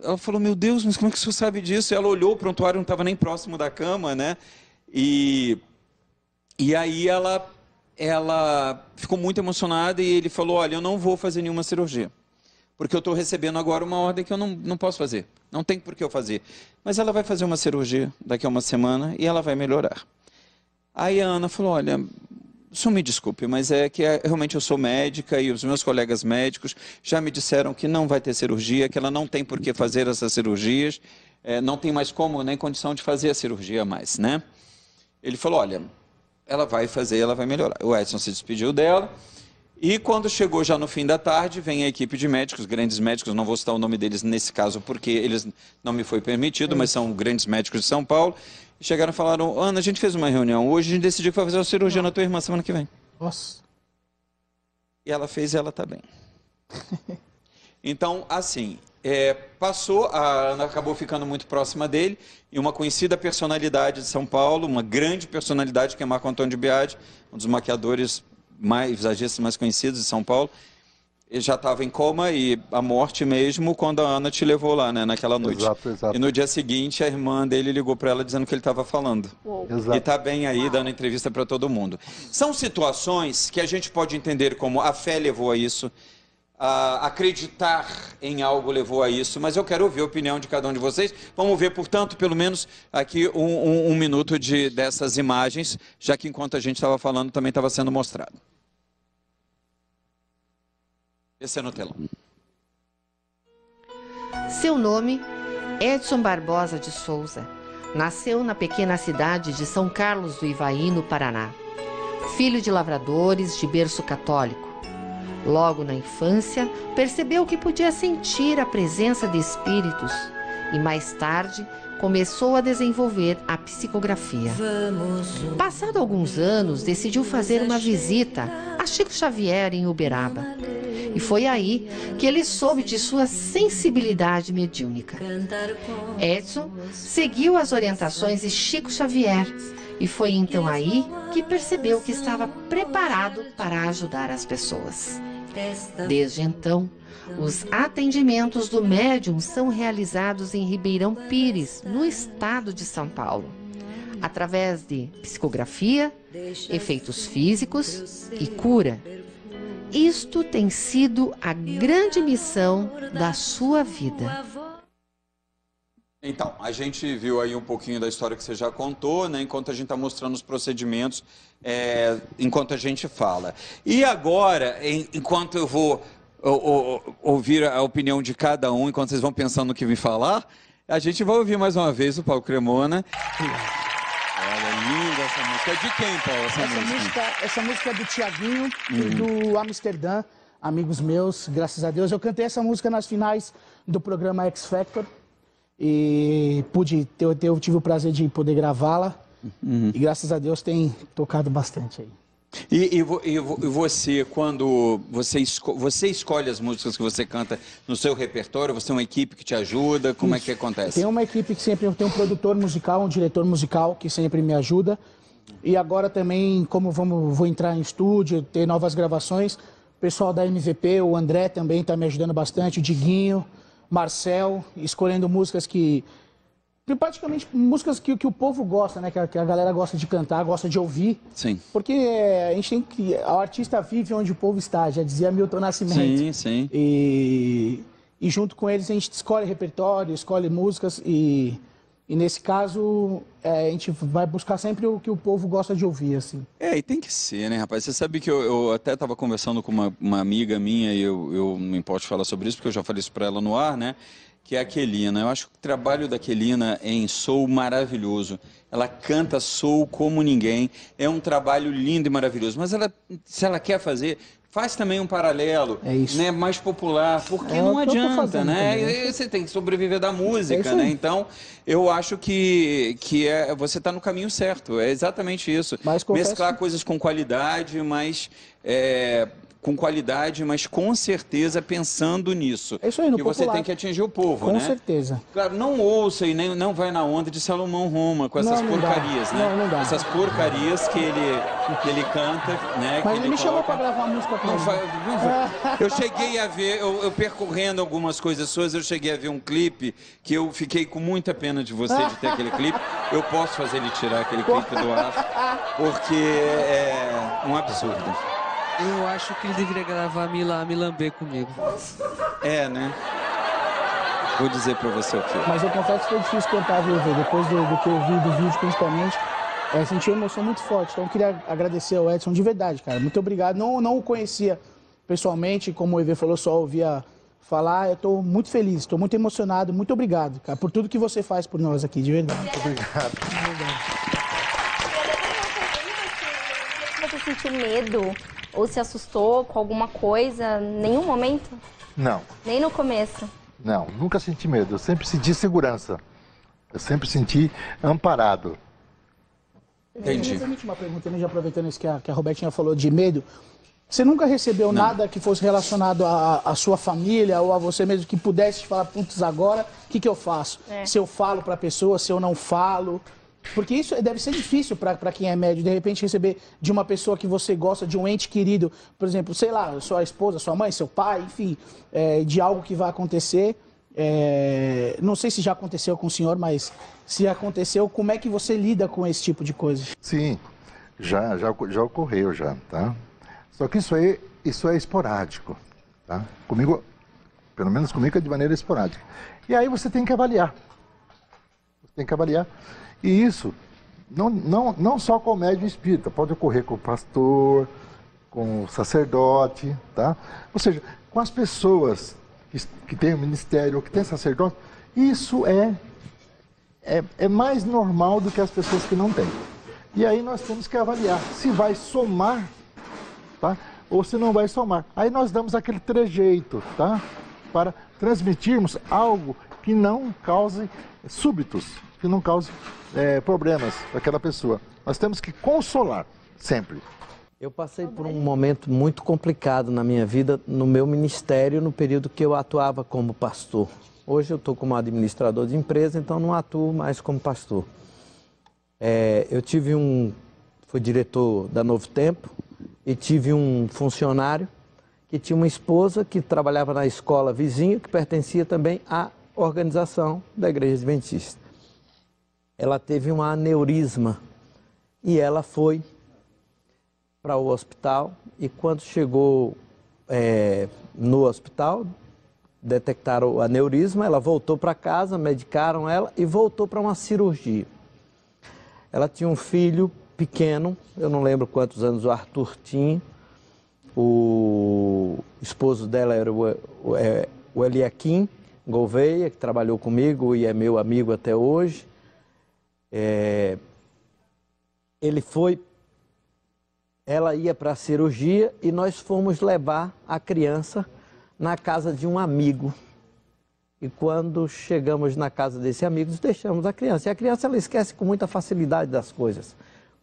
ela falou, meu Deus, mas como é que o senhor sabe disso? E ela olhou, o prontuário não estava nem próximo da cama, né? E aí ela ficou muito emocionada e ele falou, olha, eu não vou fazer nenhuma cirurgia, porque eu estou recebendo agora uma ordem que eu não posso fazer, não tem por que eu fazer. Mas ela vai fazer uma cirurgia daqui a uma semana e ela vai melhorar. Aí a Ana falou, olha, o senhor me desculpe, mas é que realmente eu sou médica e os meus colegas médicos já me disseram que não vai ter cirurgia, que ela não tem por que fazer essas cirurgias, não tem mais como, nem condição de fazer a cirurgia mais, né? Ele falou, olha, ela vai fazer, ela vai melhorar. O Edson se despediu dela e quando chegou já no fim da tarde, vem a equipe de médicos, grandes médicos, não vou citar o nome deles nesse caso porque eles não me foi permitido, mas são grandes médicos de São Paulo. Chegaram e falaram, Ana, a gente fez uma reunião hoje, a gente decidiu que vai fazer uma cirurgia na tua irmã semana que vem.
Nossa.
E ela fez e ela está bem. Então, assim, passou, a Ana acabou ficando muito próxima dele, e uma conhecida personalidade de São Paulo, uma grande personalidade que é Marco Antônio de Biagi, um dos maquiadores visagistas mais conhecidos de São Paulo. Ele já estava em coma e a morte mesmo quando a Ana te levou lá, né, naquela noite.
Exato.
E no dia seguinte a irmã dele ligou para ela dizendo que ele estava falando.
Exato.
E está bem aí, dando entrevista para todo mundo. São situações que a gente pode entender como a fé levou a isso, acreditar em algo levou a isso, mas eu quero ouvir a opinião de cada um de vocês. Vamos ver, portanto, pelo menos aqui um minuto dessas imagens, já que enquanto a gente estava falando também estava sendo mostrado. Esse é no telão.
Seu nome, Edson Barbosa de Souza. Nasceu na pequena cidade de São Carlos do Ivaí, no Paraná. Filho de lavradores de berço católico. Logo na infância, percebeu que podia sentir a presença de espíritos e mais tarde começou a desenvolver a psicografia. Passado alguns anos, decidiu fazer uma visita a Chico Xavier em Uberaba. E foi aí que ele soube de sua sensibilidade mediúnica. Edson seguiu as orientações de Chico Xavier e foi então aí que percebeu que estava preparado para ajudar as pessoas. Desde então, os atendimentos do médium são realizados em Ribeirão Pires, no estado de São Paulo, através de psicografia, efeitos físicos e cura. Isto tem sido a grande missão da sua vida.
Então, a gente viu aí um pouquinho da história que você já contou, né? Enquanto a gente está mostrando os procedimentos, enquanto a gente fala. E agora, enquanto eu vou ouvir a opinião de cada um, enquanto vocês vão pensando no que vim falar, a gente vai ouvir mais uma vez o Paulo Cremona. Olha, linda essa música. É de quem, Paulo,
essa música é do Tiaguinho e do Amsterdã, amigos meus, graças a Deus. Eu cantei essa música nas finais do programa X Factor e eu tive o prazer de poder gravá-la e graças a Deus tem tocado bastante aí.
E você, quando você escolhe as músicas que você canta no seu repertório, você tem uma equipe que te ajuda, como é que acontece?
Tem uma equipe que sempre tem um produtor musical, um diretor musical que sempre me ajuda. E agora também, como vou entrar em estúdio, ter novas gravações, o pessoal da MVP, o André também está me ajudando bastante, o Diguinho, Marcel, escolhendo músicas praticamente músicas que o povo gosta, né? Que a galera gosta de cantar, gosta de ouvir.
Sim.
Porque a gente tem que... O artista vive onde o povo está, já dizia Milton Nascimento.
Sim, sim.
E junto com eles a gente escolhe repertório, escolhe músicas e nesse caso a gente vai buscar sempre o que o povo gosta de ouvir, assim.
E tem que ser, né, rapaz? Você sabe que eu até estava conversando com uma amiga minha e eu não me importo falar sobre isso porque eu já falei isso para ela no ar, né? Que é a Quelina. Eu acho que o trabalho da Quelina em soul maravilhoso. Ela canta soul como ninguém. É um trabalho lindo e maravilhoso. Mas se ela quer fazer, Faz também um paralelo, né, mais popular, porque não adianta, né? Você tem que sobreviver da música, né? Então, eu acho que você está no caminho certo. É exatamente isso. Mesclar coisas com qualidade, mas com certeza pensando nisso.
É isso aí, no
popular. Você tem que atingir o povo, né?
Com certeza.
Claro, não ouça e nem não vai na onda de Salomão Roma com essas porcarias, né?
Não dá.
Essas porcarias que ele canta, né?
Mas ele me chamou para gravar música com ele.
Eu cheguei a ver, eu percorrendo algumas coisas suas, eu cheguei a ver um clipe que eu fiquei com muita pena de você de ter aquele clipe. Eu posso fazer ele tirar aquele clipe do ar, porque é um absurdo.
Eu acho que ele deveria gravar Milambê comigo.
É, né? Vou dizer pra você o quê.
Mas eu confesso que foi difícil cantar, viu, Vê? Depois do que eu vi do vídeo, principalmente, senti uma emoção muito forte. Então eu queria agradecer ao Edson de verdade, cara. Muito obrigado. Não o conhecia pessoalmente, como o EV falou, só ouvia falar. Eu tô muito feliz, tô muito emocionado. Muito obrigado, cara, por tudo que você faz por nós aqui, de verdade.
Muito obrigado.
De verdade.
Você sentiu medo ou se assustou com alguma coisa? Nenhum momento?
Não.
Nem no começo?
Não, nunca senti medo. Eu sempre senti segurança. Eu sempre senti amparado.
Entendi.
Exatamente uma pergunta, já aproveitando isso que a Robertinha falou de medo. Você nunca recebeu nada que fosse relacionado à sua família ou a você mesmo que pudesse te falar, putz, agora o que eu faço? Se eu falo para a pessoa, se eu não falo? Porque isso deve ser difícil para quem é médio, de repente receber de uma pessoa que você gosta, de um ente querido, por exemplo, sei lá, sua esposa, sua mãe, seu pai, enfim, de algo que vai acontecer. Não sei se já aconteceu com o senhor, mas se aconteceu, como é que você lida com esse tipo de coisa?
Sim, já ocorreu já, tá? Só que isso é esporádico, tá? Comigo, pelo menos comigo é de maneira esporádica. E aí você tem que avaliar. Você tem que avaliar. E isso, não só com o médium espírita, pode ocorrer com o pastor, com o sacerdote, tá? Ou seja, com as pessoas que têm o ministério, que têm sacerdote, isso é mais normal do que as pessoas que não têm. E aí nós temos que avaliar se vai somar, tá? Ou se não vai somar. Aí nós damos aquele trejeito, tá? Para transmitirmos algo que não cause súbitos, que não cause problemas para aquela pessoa. Nós temos que consolar, sempre.
Eu passei por um momento muito complicado na minha vida, no meu ministério, no período que eu atuava como pastor. Hoje eu estou como administrador de empresa, então não atuo mais como pastor. Eu fui diretor da Novo Tempo e tive um funcionário que tinha uma esposa que trabalhava na escola vizinha, que pertencia também à organização da Igreja Adventista. Ela teve um aneurisma e ela foi para o hospital e quando chegou no hospital, detectaram o aneurisma, ela voltou para casa, medicaram ela e voltou para uma cirurgia. Ela tinha um filho pequeno, eu não lembro quantos anos o Arthur tinha, o esposo dela era o Eliakim Gouveia, que trabalhou comigo e é meu amigo até hoje. Ela ia para a cirurgia e nós fomos levar a criança na casa de um amigo. E quando chegamos na casa desse amigo, deixamos a criança. E a criança, ela esquece com muita facilidade das coisas.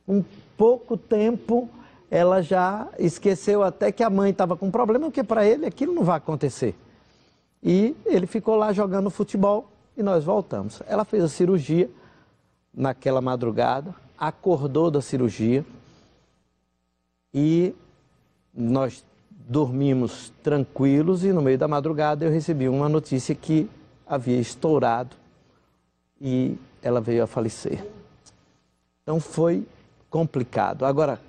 Um pouco tempo, ela já esqueceu até que a mãe estava com problema, porque para ele aquilo não vai acontecer. E ele ficou lá jogando futebol e nós voltamos. Ela fez a cirurgia naquela madrugada, acordou da cirurgia e nós dormimos tranquilos e no meio da madrugada eu recebi uma notícia que havia estourado e ela veio a falecer. Então foi complicado. Agora,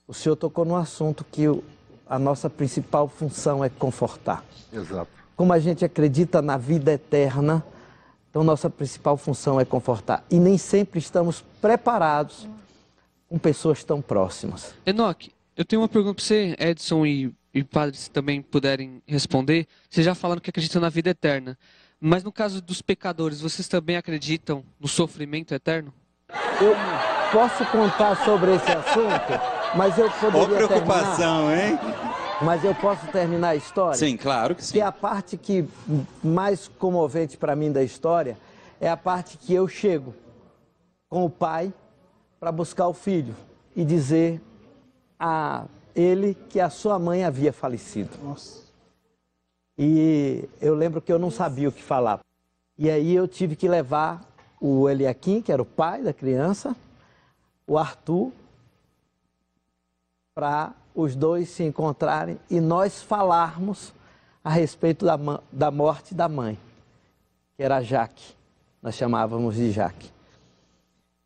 o senhor tocou num assunto que a nossa principal função é confortar.
Exato.
Como a gente acredita na vida eterna, então nossa principal função é confortar. E nem sempre estamos preparados com pessoas tão próximas.
Enoque, eu tenho uma pergunta para você, Edson e Padre, se também puderem responder. Vocês já falaram que acreditam na vida eterna. Mas no caso dos pecadores, vocês também acreditam no sofrimento eterno?
Eu posso contar sobre esse assunto? Mas eu poderia
preocupação, hein?
Mas eu posso terminar a história?
Sim, claro que sim.
Que a parte que mais comovente para mim da história é a parte que eu chego com o pai para buscar o filho e dizer a ele que a sua mãe havia falecido.
Nossa.
E eu lembro que eu não sabia o que falar. E aí eu tive que levar o Eliakim, que era o pai da criança, o Arthur, para os dois se encontrarem e nós falarmos a respeito da morte da mãe, que era a Jaque. Nós chamávamos de Jaque.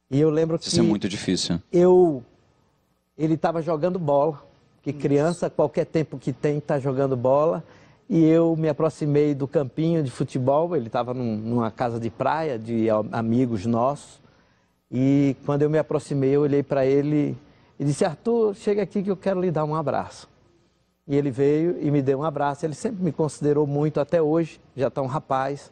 E eu lembro que...
Isso é muito difícil.
Ele estava jogando bola, que criança, qualquer tempo que tem, está jogando bola. E eu me aproximei do campinho de futebol, ele estava numa casa de praia de amigos nossos. E quando eu me aproximei, eu olhei para ele e disse, Arthur, chega aqui que eu quero lhe dar um abraço. E ele veio e me deu um abraço. Ele sempre me considerou muito, até hoje, já está um rapaz.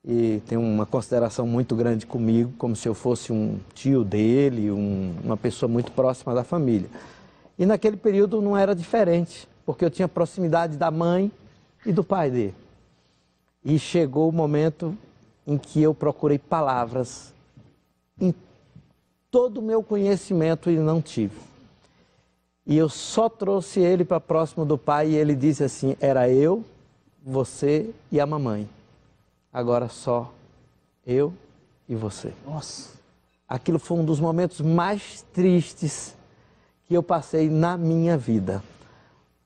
E tem uma consideração muito grande comigo, como se eu fosse um tio dele, uma pessoa muito próxima da família. E naquele período não era diferente, porque eu tinha proximidade da mãe e do pai dele. E chegou o momento em que eu procurei palavras em todo o meu conhecimento e não tive. E eu só trouxe ele para próximo do pai e ele disse assim, era eu, você e a mamãe. Agora só eu e você.
Nossa.
Aquilo foi um dos momentos mais tristes que eu passei na minha vida.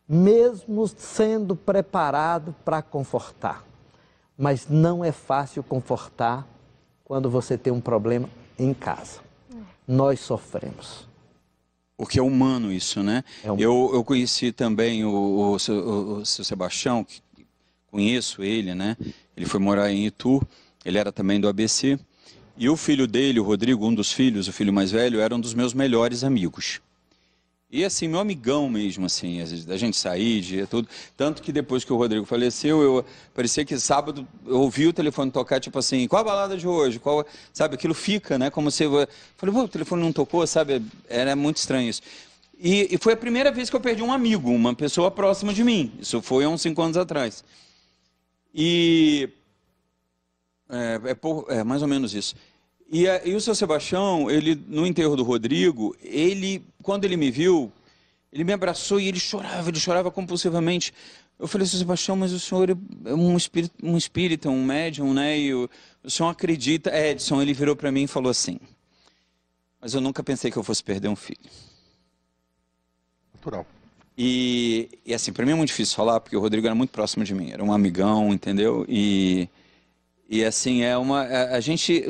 Mesmo sendo preparado para confortar. Mas não é fácil confortar quando você tem um problema em casa. Nós sofremos.
Porque é humano isso, né? Eu conheci também o seu Sebastião, que conheço ele, né? Ele foi morar em Itu, ele era também do ABC. E o filho dele, o Rodrigo, um dos filhos, o filho mais velho, era um dos meus melhores amigos. E assim, meu amigão mesmo, assim, a gente sair, dia, tudo. Tanto que depois que o Rodrigo faleceu, parecia que sábado eu ouvi o telefone tocar, tipo assim, qual a balada de hoje? Sabe, aquilo fica, né? Como se eu falei, o telefone não tocou, sabe? Era muito estranho isso. E foi a primeira vez que eu perdi um amigo, uma pessoa próxima de mim. Isso foi há uns 5 anos atrás. E mais ou menos isso. E o seu Sebastião, ele, no enterro do Rodrigo, quando ele me viu, ele me abraçou e ele chorava compulsivamente. Eu falei, seu Sebastião, mas o senhor é um espírita, um médium, né? E o senhor acredita? Edson, ele virou para mim e falou assim, mas eu nunca pensei que eu fosse perder um filho.
Natural.
E assim, para mim é muito difícil falar, porque o Rodrigo era muito próximo de mim, era um amigão, entendeu? E assim, a gente...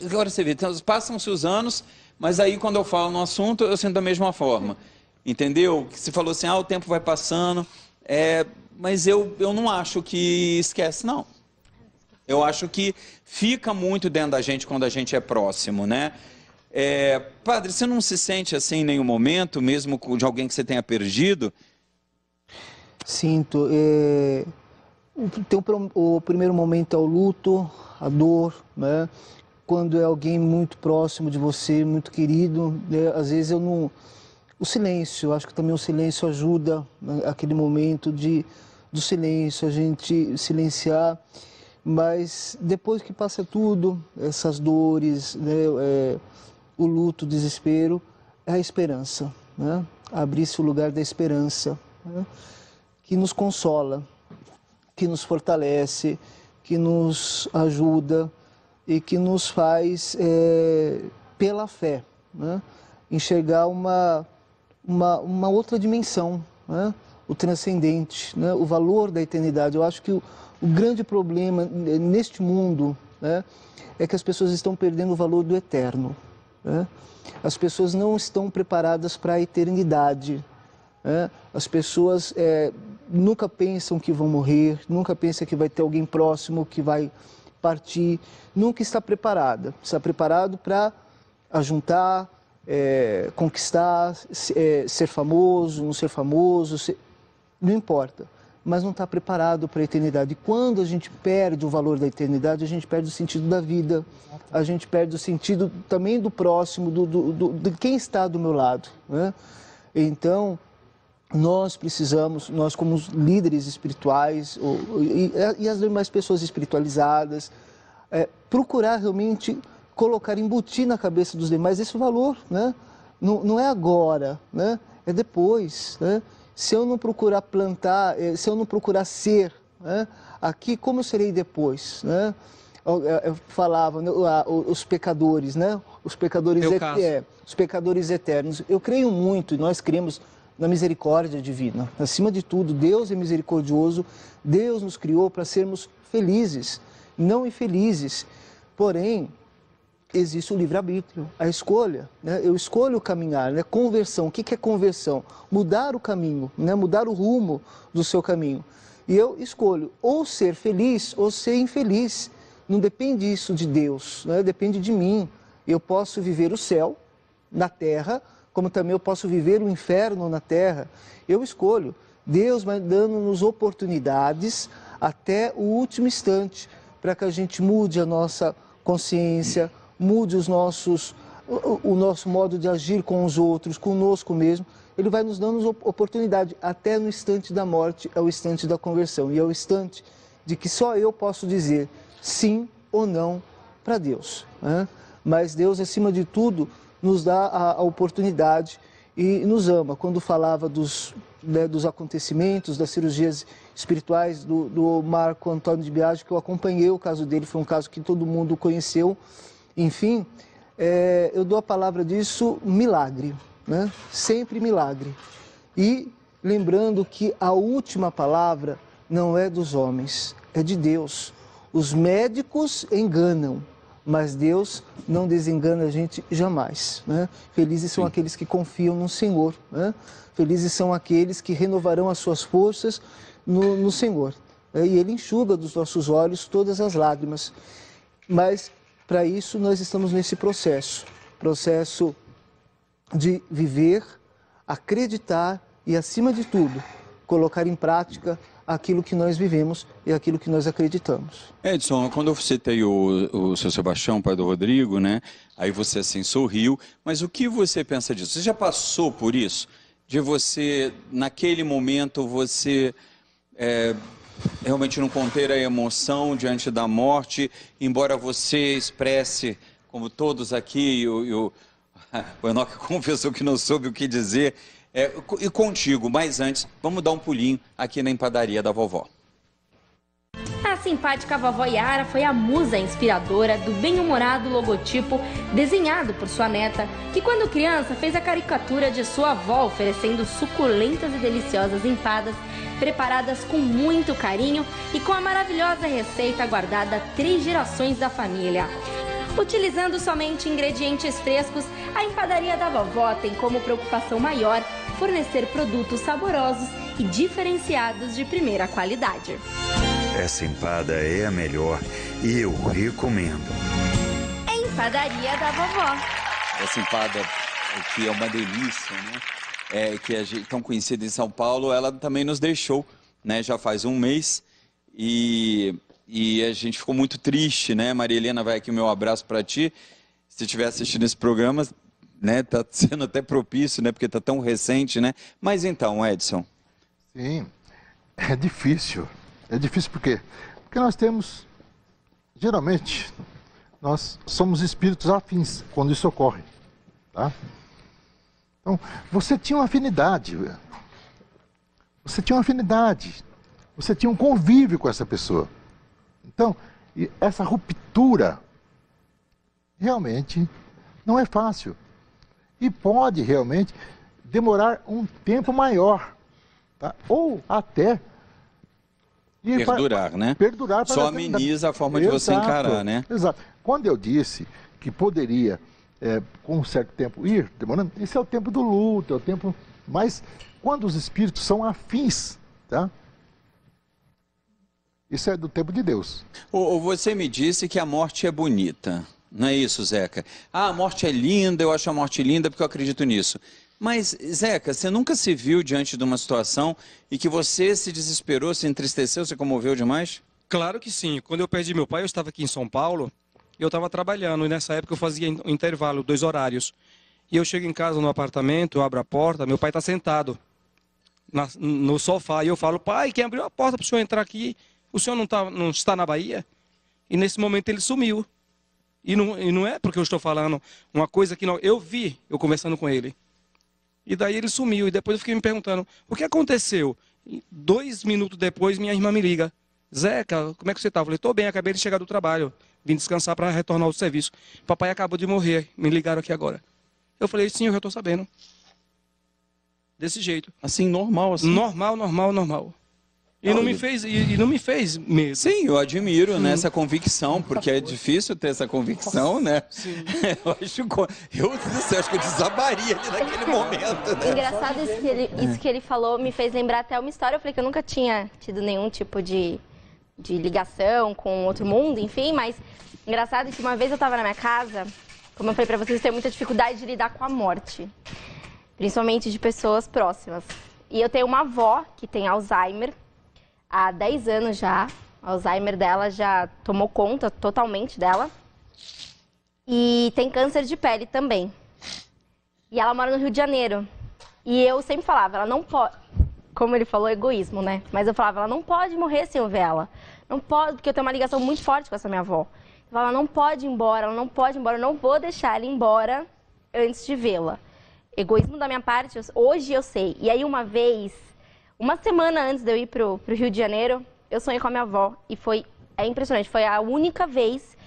Agora você vê, então, passam-se os anos, mas aí quando eu falo no assunto, eu sinto da mesma forma, entendeu? Você falou assim, o tempo vai passando, mas eu não acho que esquece, não. Eu acho que fica muito dentro da gente quando a gente é próximo, né? Padre, você não se sente assim em nenhum momento, mesmo de alguém que você tenha perdido?
Sinto. O primeiro momento é o luto, a dor, né? Quando é alguém muito próximo de você, muito querido, né? Às vezes eu não... O silêncio, acho que também o silêncio ajuda, né? Aquele momento do silêncio, a gente silenciar. Mas depois que passa tudo, essas dores, né? O luto, o desespero, é a esperança, né? Abrir-se o lugar da esperança, né? Que nos consola, que nos fortalece, que nos ajuda e que nos faz, pela fé, né? Enxergar uma outra dimensão, né? O transcendente, né? O valor da eternidade. Eu acho que o grande problema neste mundo, né? É que as pessoas estão perdendo o valor do eterno, né? As pessoas não estão preparadas para a eternidade, né? As pessoas nunca pensam que vão morrer, nunca pensam que vai ter alguém próximo que vai partir, nunca está preparada. Está preparado para ajuntar, conquistar, ser famoso, não ser famoso, não importa. mas não está preparado para a eternidade. E quando a gente perde o valor da eternidade, a gente perde o sentido da vida, a gente perde o sentido também do próximo, de quem está do meu lado, né? Então, nós precisamos, nós como líderes espirituais e as demais pessoas espiritualizadas, procurar realmente colocar, embutir na cabeça dos demais esse valor, né? Não é agora, né? É depois, né? Se eu não procurar plantar, se eu não procurar ser, né, aqui, como eu serei depois, né? Eu falava, né, os pecadores, né? Os pecadores eternos. Eu creio muito, nós cremos na misericórdia divina. Acima de tudo, Deus é misericordioso, Deus nos criou para sermos felizes, não infelizes. Porém, existe o livre-arbítrio, a escolha, né? Eu escolho caminhar, né? Conversão, o que é conversão? Mudar o caminho, né? Mudar o rumo do seu caminho. E eu escolho ou ser feliz ou ser infeliz. Não depende isso de Deus, né? Depende de mim. Eu posso viver o céu na terra, como também eu posso viver o inferno na terra. Eu escolho. Deus vai dando-nos oportunidades até o último instante para que a gente mude a nossa consciência, mude o nosso modo de agir com os outros, conosco mesmo. Ele vai nos dando oportunidade até no instante da morte, é o instante da conversão. E é o instante de que só eu posso dizer sim ou não para Deus, né? Mas Deus, acima de tudo, nos dá a oportunidade e nos ama. Quando falava dos acontecimentos, das cirurgias espirituais do Marco Antônio de Biagi, que eu acompanhei o caso dele, foi um caso que todo mundo conheceu. Enfim, eu dou a palavra disso, milagre, né? Sempre milagre. E lembrando que a última palavra não é dos homens, é de Deus. Os médicos enganam, mas Deus não desengana a gente jamais, né? Felizes são aqueles que confiam no Senhor, né? Felizes são aqueles que renovarão as suas forças no Senhor. E Ele enxuga dos nossos olhos todas as lágrimas. Mas, para isso, nós estamos nesse processo de viver, acreditar e, acima de tudo, colocar em prática aquilo que nós vivemos e aquilo que nós acreditamos.
Edson, quando eu citei o seu Sebastião, pai do Rodrigo, né? Aí você assim sorriu, mas o que você pensa disso? Você já passou por isso? De você, naquele momento, você realmente não conter a emoção diante da morte, embora você expresse, como todos aqui, o Enoque confessou que não soube o que dizer, e contigo, mas antes, vamos dar um pulinho aqui na empadaria da vovó.
A simpática vovó Yara foi a musa inspiradora do bem-humorado logotipo desenhado por sua neta, que quando criança fez a caricatura de sua avó oferecendo suculentas e deliciosas empadas preparadas com muito carinho e com a maravilhosa receita guardada há 3 gerações da família. Utilizando somente ingredientes frescos, a empadaria da vovó tem como preocupação maior fornecer produtos saborosos e diferenciados de primeira qualidade.
Essa empada é a melhor e eu recomendo.
É a empadaria da vovó.
Essa empada que é uma delícia, né? Que é tão conhecida em São Paulo, ela também nos deixou, né? Já faz um mês e a gente ficou muito triste, né? Maria Helena, vai aqui o meu abraço para ti. Se estiver assistindo esse programa, né? Tá sendo até propício, né? Porque tá tão recente, né? Mas então, Edson.
Sim, é difícil. É difícil por quê? Porque nós temos, geralmente, nós somos espíritos afins quando isso ocorre, tá? Então, você tinha uma afinidade, você tinha um convívio com essa pessoa. Então, essa ruptura realmente não é fácil e pode realmente demorar um tempo maior, tá? Ou até
perdurar, né?
Perdurar.
Só ameniza a forma de você encarar, né?
Exato. Quando eu disse que poderia, com um certo tempo, ir demorando, esse é o tempo do luto, é o tempo... Mas quando os espíritos são afins, tá? Isso é do tempo de Deus.
Você me disse que a morte é bonita, não é isso, Zeca? Ah, a morte é linda, eu acho a morte linda porque eu acredito nisso. Mas, Zeca, você nunca se viu diante de uma situação em que você se desesperou, se entristeceu, se comoveu demais?
Claro que sim. Quando eu perdi meu pai, eu estava aqui em São Paulo, eu estava trabalhando, e nessa época eu fazia um intervalo, 2 horários. E eu chego em casa no apartamento, eu abro a porta, meu pai está sentado no sofá, e eu falo, pai, quem abriu a porta para o senhor entrar aqui? O senhor não está na Bahia? E nesse momento ele sumiu. E não é porque eu estou falando uma coisa que não... Eu vi, eu conversando com ele. E daí ele sumiu, e depois eu fiquei me perguntando, o que aconteceu? E 2 minutos depois, minha irmã me liga. Zeca, como é que você está? Eu falei, estou bem, acabei de chegar do trabalho. Vim descansar para retornar ao serviço. Papai acabou de morrer, me ligaram aqui agora. Eu falei, sim, eu já estou sabendo. Desse jeito.
Assim, normal, assim?
Normal. E não me fez medo.
Sim, eu admiro essa convicção, porque é difícil ter essa convicção, né?
Sim.
Eu acho que eu desabaria ali naquele momento. Né?
Engraçado isso que ele falou me fez lembrar até uma história. Eu falei que eu nunca tinha tido nenhum tipo de ligação com outro mundo, enfim, mas engraçado que uma vez eu estava na minha casa, como eu falei pra vocês, eu tenho muita dificuldade de lidar com a morte, principalmente de pessoas próximas. E eu tenho uma avó que tem Alzheimer, há 10 anos já, o Alzheimer dela já tomou conta totalmente dela, e tem câncer de pele também. E ela mora no Rio de Janeiro, e eu sempre falava, ela não pode... Como ele falou, egoísmo, né? Mas eu falava, ela não pode morrer sem eu ver ela. Não pode, porque eu tenho uma ligação muito forte com essa minha avó. Eu falava, ela não pode ir embora, ela não pode ir embora, eu não vou deixar ela ir embora antes de vê-la. Egoísmo da minha parte, hoje eu sei. E aí uma vez, uma semana antes de eu ir pro Rio de Janeiro, eu sonhei com a minha avó. E é impressionante, foi a única vez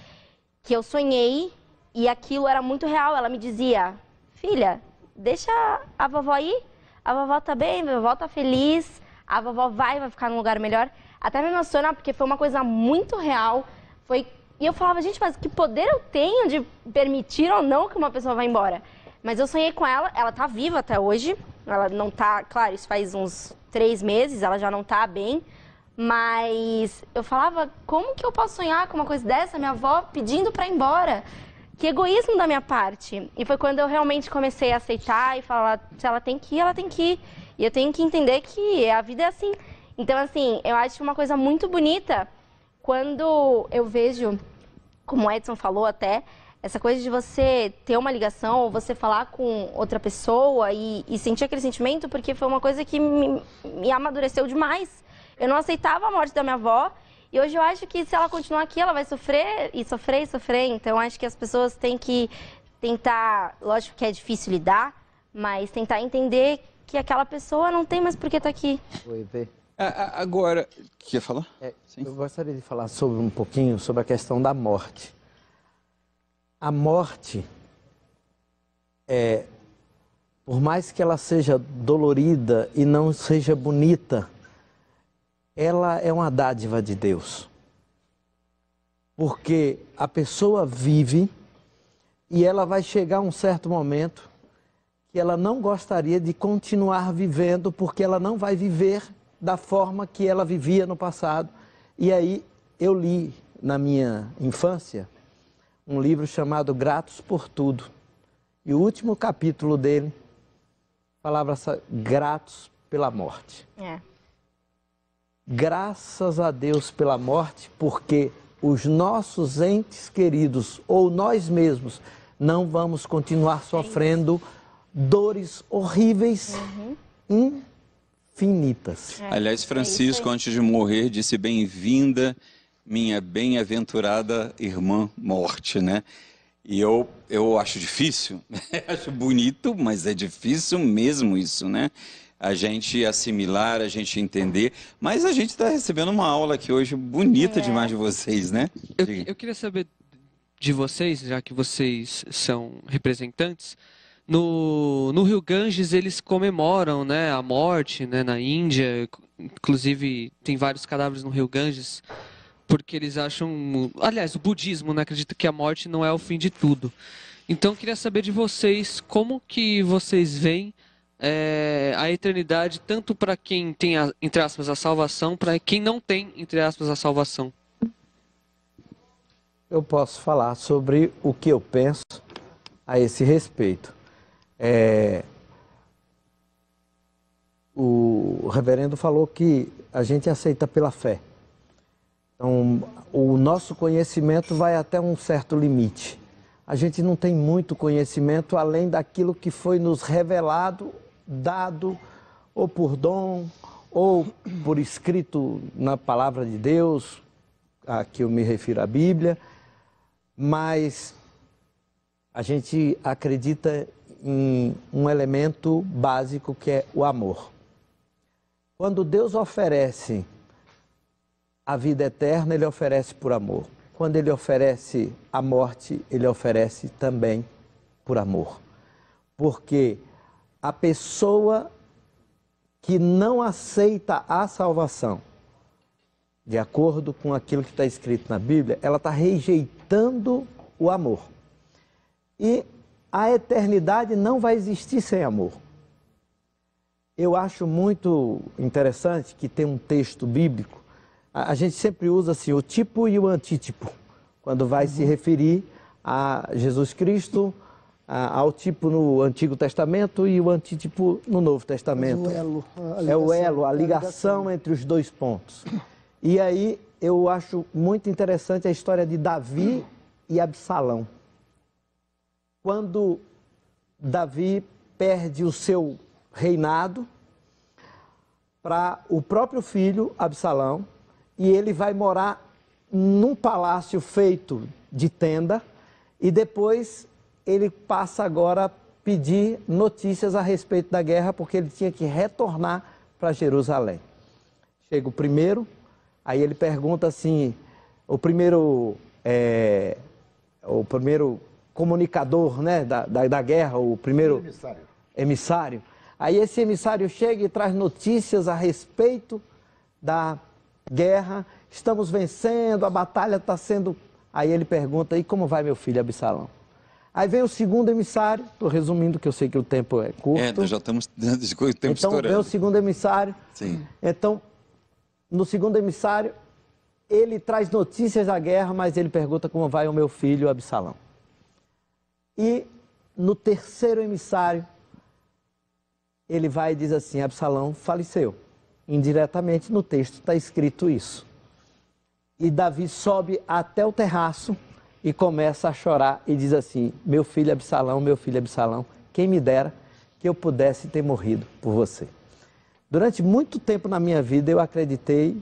que eu sonhei e aquilo era muito real. Ela me dizia, filha, deixa a vovó ir. A vovó tá bem, a vovó tá feliz, a vovó vai ficar num lugar melhor. Até me emociona porque foi uma coisa muito real. E eu falava, gente, mas que poder eu tenho de permitir ou não que uma pessoa vá embora? Mas eu sonhei com ela tá viva até hoje. Ela não tá, claro, isso faz uns 3 meses, ela já não tá bem. Mas eu falava, como que eu posso sonhar com uma coisa dessa? Minha avó pedindo pra ir embora. Que egoísmo da minha parte. E foi quando eu realmente comecei a aceitar e falar, se ela tem que ir, ela tem que ir. E eu tenho que entender que a vida é assim. Então, assim, eu acho uma coisa muito bonita quando eu vejo, como o Edson falou até, essa coisa de você ter uma ligação ou você falar com outra pessoa e sentir aquele sentimento, porque foi uma coisa que me amadureceu demais. Eu não aceitava a morte da minha avó. E hoje eu acho que se ela continuar aqui, ela vai sofrer e sofrer e sofrer. Então, acho que as pessoas têm que tentar, lógico que é difícil lidar, mas tentar entender que aquela pessoa não tem mais por que estar aqui.
Oi, Vê.
Agora, quer falar?
Eu gostaria de falar um pouquinho sobre a questão da morte. A morte, por mais que ela seja dolorida e não seja bonita, ela é uma dádiva de Deus. Porque a pessoa vive e ela vai chegar a um certo momento que ela não gostaria de continuar vivendo, porque ela não vai viver da forma que ela vivia no passado. E aí eu li na minha infância um livro chamado Gratos por Tudo. E o último capítulo dele falava gratos pela morte. Graças a Deus pela morte, porque os nossos entes queridos ou nós mesmos não vamos continuar sofrendo dores horríveis, infinitas.
Aliás, Francisco, antes de morrer, disse bem-vinda, minha bem-aventurada irmã morte, né? E eu acho difícil, acho bonito, mas é difícil mesmo isso, né? A gente assimilar, a gente entender, mas a gente está recebendo uma aula aqui hoje bonita demais de vocês, né?
Eu queria saber de vocês, já que vocês são representantes, no Rio Ganges eles comemoram, né, a morte, né, na Índia, inclusive tem vários cadáveres no Rio Ganges, porque eles acham, aliás, o budismo, né, acredita que a morte não é o fim de tudo. Então eu queria saber de vocês, como que vocês veem a eternidade, tanto para quem tem, entre aspas, a salvação, para quem não tem, entre aspas, a salvação.
Eu posso falar sobre o que eu penso a esse respeito. o reverendo falou que a gente aceita pela fé. Então, o nosso conhecimento vai até um certo limite. A gente não tem muito conhecimento além daquilo que foi nos revelado, dado, ou por dom, ou por escrito na palavra de Deus, a que eu me refiro à Bíblia, mas a gente acredita em um elemento básico que é o amor. Quando Deus oferece a vida eterna, Ele oferece por amor. Quando Ele oferece a morte, Ele oferece também por amor. Porque a pessoa que não aceita a salvação, de acordo com aquilo que está escrito na Bíblia, ela está rejeitando o amor. E a eternidade não vai existir sem amor. Eu acho muito interessante que tem um texto bíblico. A gente sempre usa assim, o tipo e o antítipo, quando vai se referir a Jesus Cristo, ao tipo no Antigo Testamento e o antítipo no Novo Testamento.
O elo,
é o elo, a ligação entre os dois pontos. E aí eu acho muito interessante a história de Davi e Absalão. Quando Davi perde o seu reinado para o próprio filho Absalão, e ele vai morar num palácio feito de tenda, e depois ele passa agora a pedir notícias a respeito da guerra, porque ele tinha que retornar para Jerusalém. Chega o primeiro, aí ele pergunta assim, o primeiro comunicador, né, da guerra, o primeiro emissário. Aí esse emissário chega e traz notícias a respeito da guerra, estamos vencendo, a batalha está sendo... Aí ele pergunta, e como vai meu filho Absalão? Aí vem o segundo emissário, estou resumindo que eu sei que o tempo é curto.
Já estamos dentro de tempo
então,
estourando.
Vem o segundo emissário.
Sim.
Então, no segundo emissário, ele traz notícias da guerra, mas ele pergunta como vai o meu filho Absalão. E no terceiro emissário, ele vai e diz assim, Absalão faleceu. Indiretamente no texto está escrito isso. E Davi sobe até o terraço e começa a chorar e diz assim, meu filho Absalão, quem me dera que eu pudesse ter morrido por você. Durante muito tempo na minha vida eu acreditei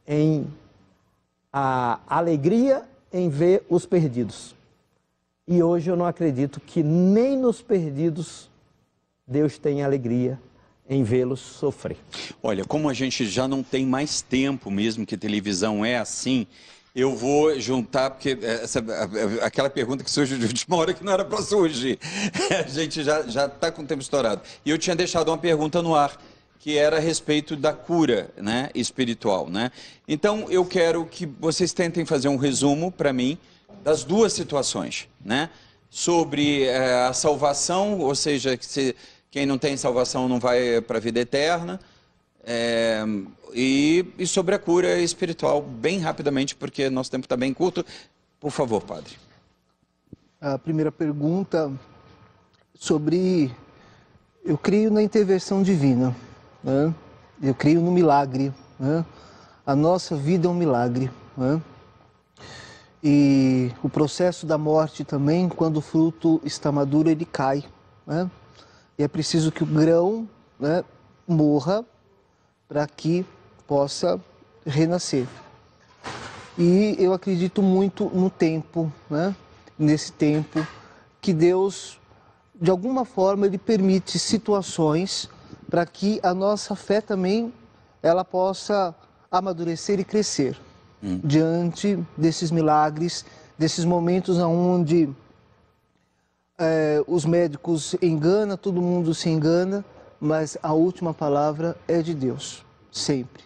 em a alegria em ver os perdidos. E hoje eu não acredito que nem nos perdidos Deus tem alegria em vê-los sofrer.
Olha, como a gente já não tem mais tempo mesmo, que televisão é assim, eu vou juntar, porque aquela pergunta que surge de última hora que não era para surgir. A gente já está com o tempo estourado. E eu tinha deixado uma pergunta no ar, que era a respeito da cura, né, espiritual, né? Então, eu quero que vocês tentem fazer um resumo para mim das duas situações, né? Sobre a salvação, ou seja, que quem não tem salvação não vai para a vida eterna, e sobre a cura espiritual, bem rapidamente, porque nosso tempo está bem curto. Por favor, padre.
A primeira pergunta sobre... Eu creio na intervenção divina, né? Eu creio no milagre, né? A nossa vida é um milagre, né? E o processo da morte também, quando o fruto está maduro, ele cai, né? E é preciso que o grão, né, morra para que possa renascer. E eu acredito muito no tempo, né? Nesse tempo que Deus, de alguma forma, Ele permite situações para que a nossa fé também ela possa amadurecer e crescer diante desses milagres, desses momentos onde os médicos enganam, todo mundo se engana, mas a última palavra é de Deus, sempre.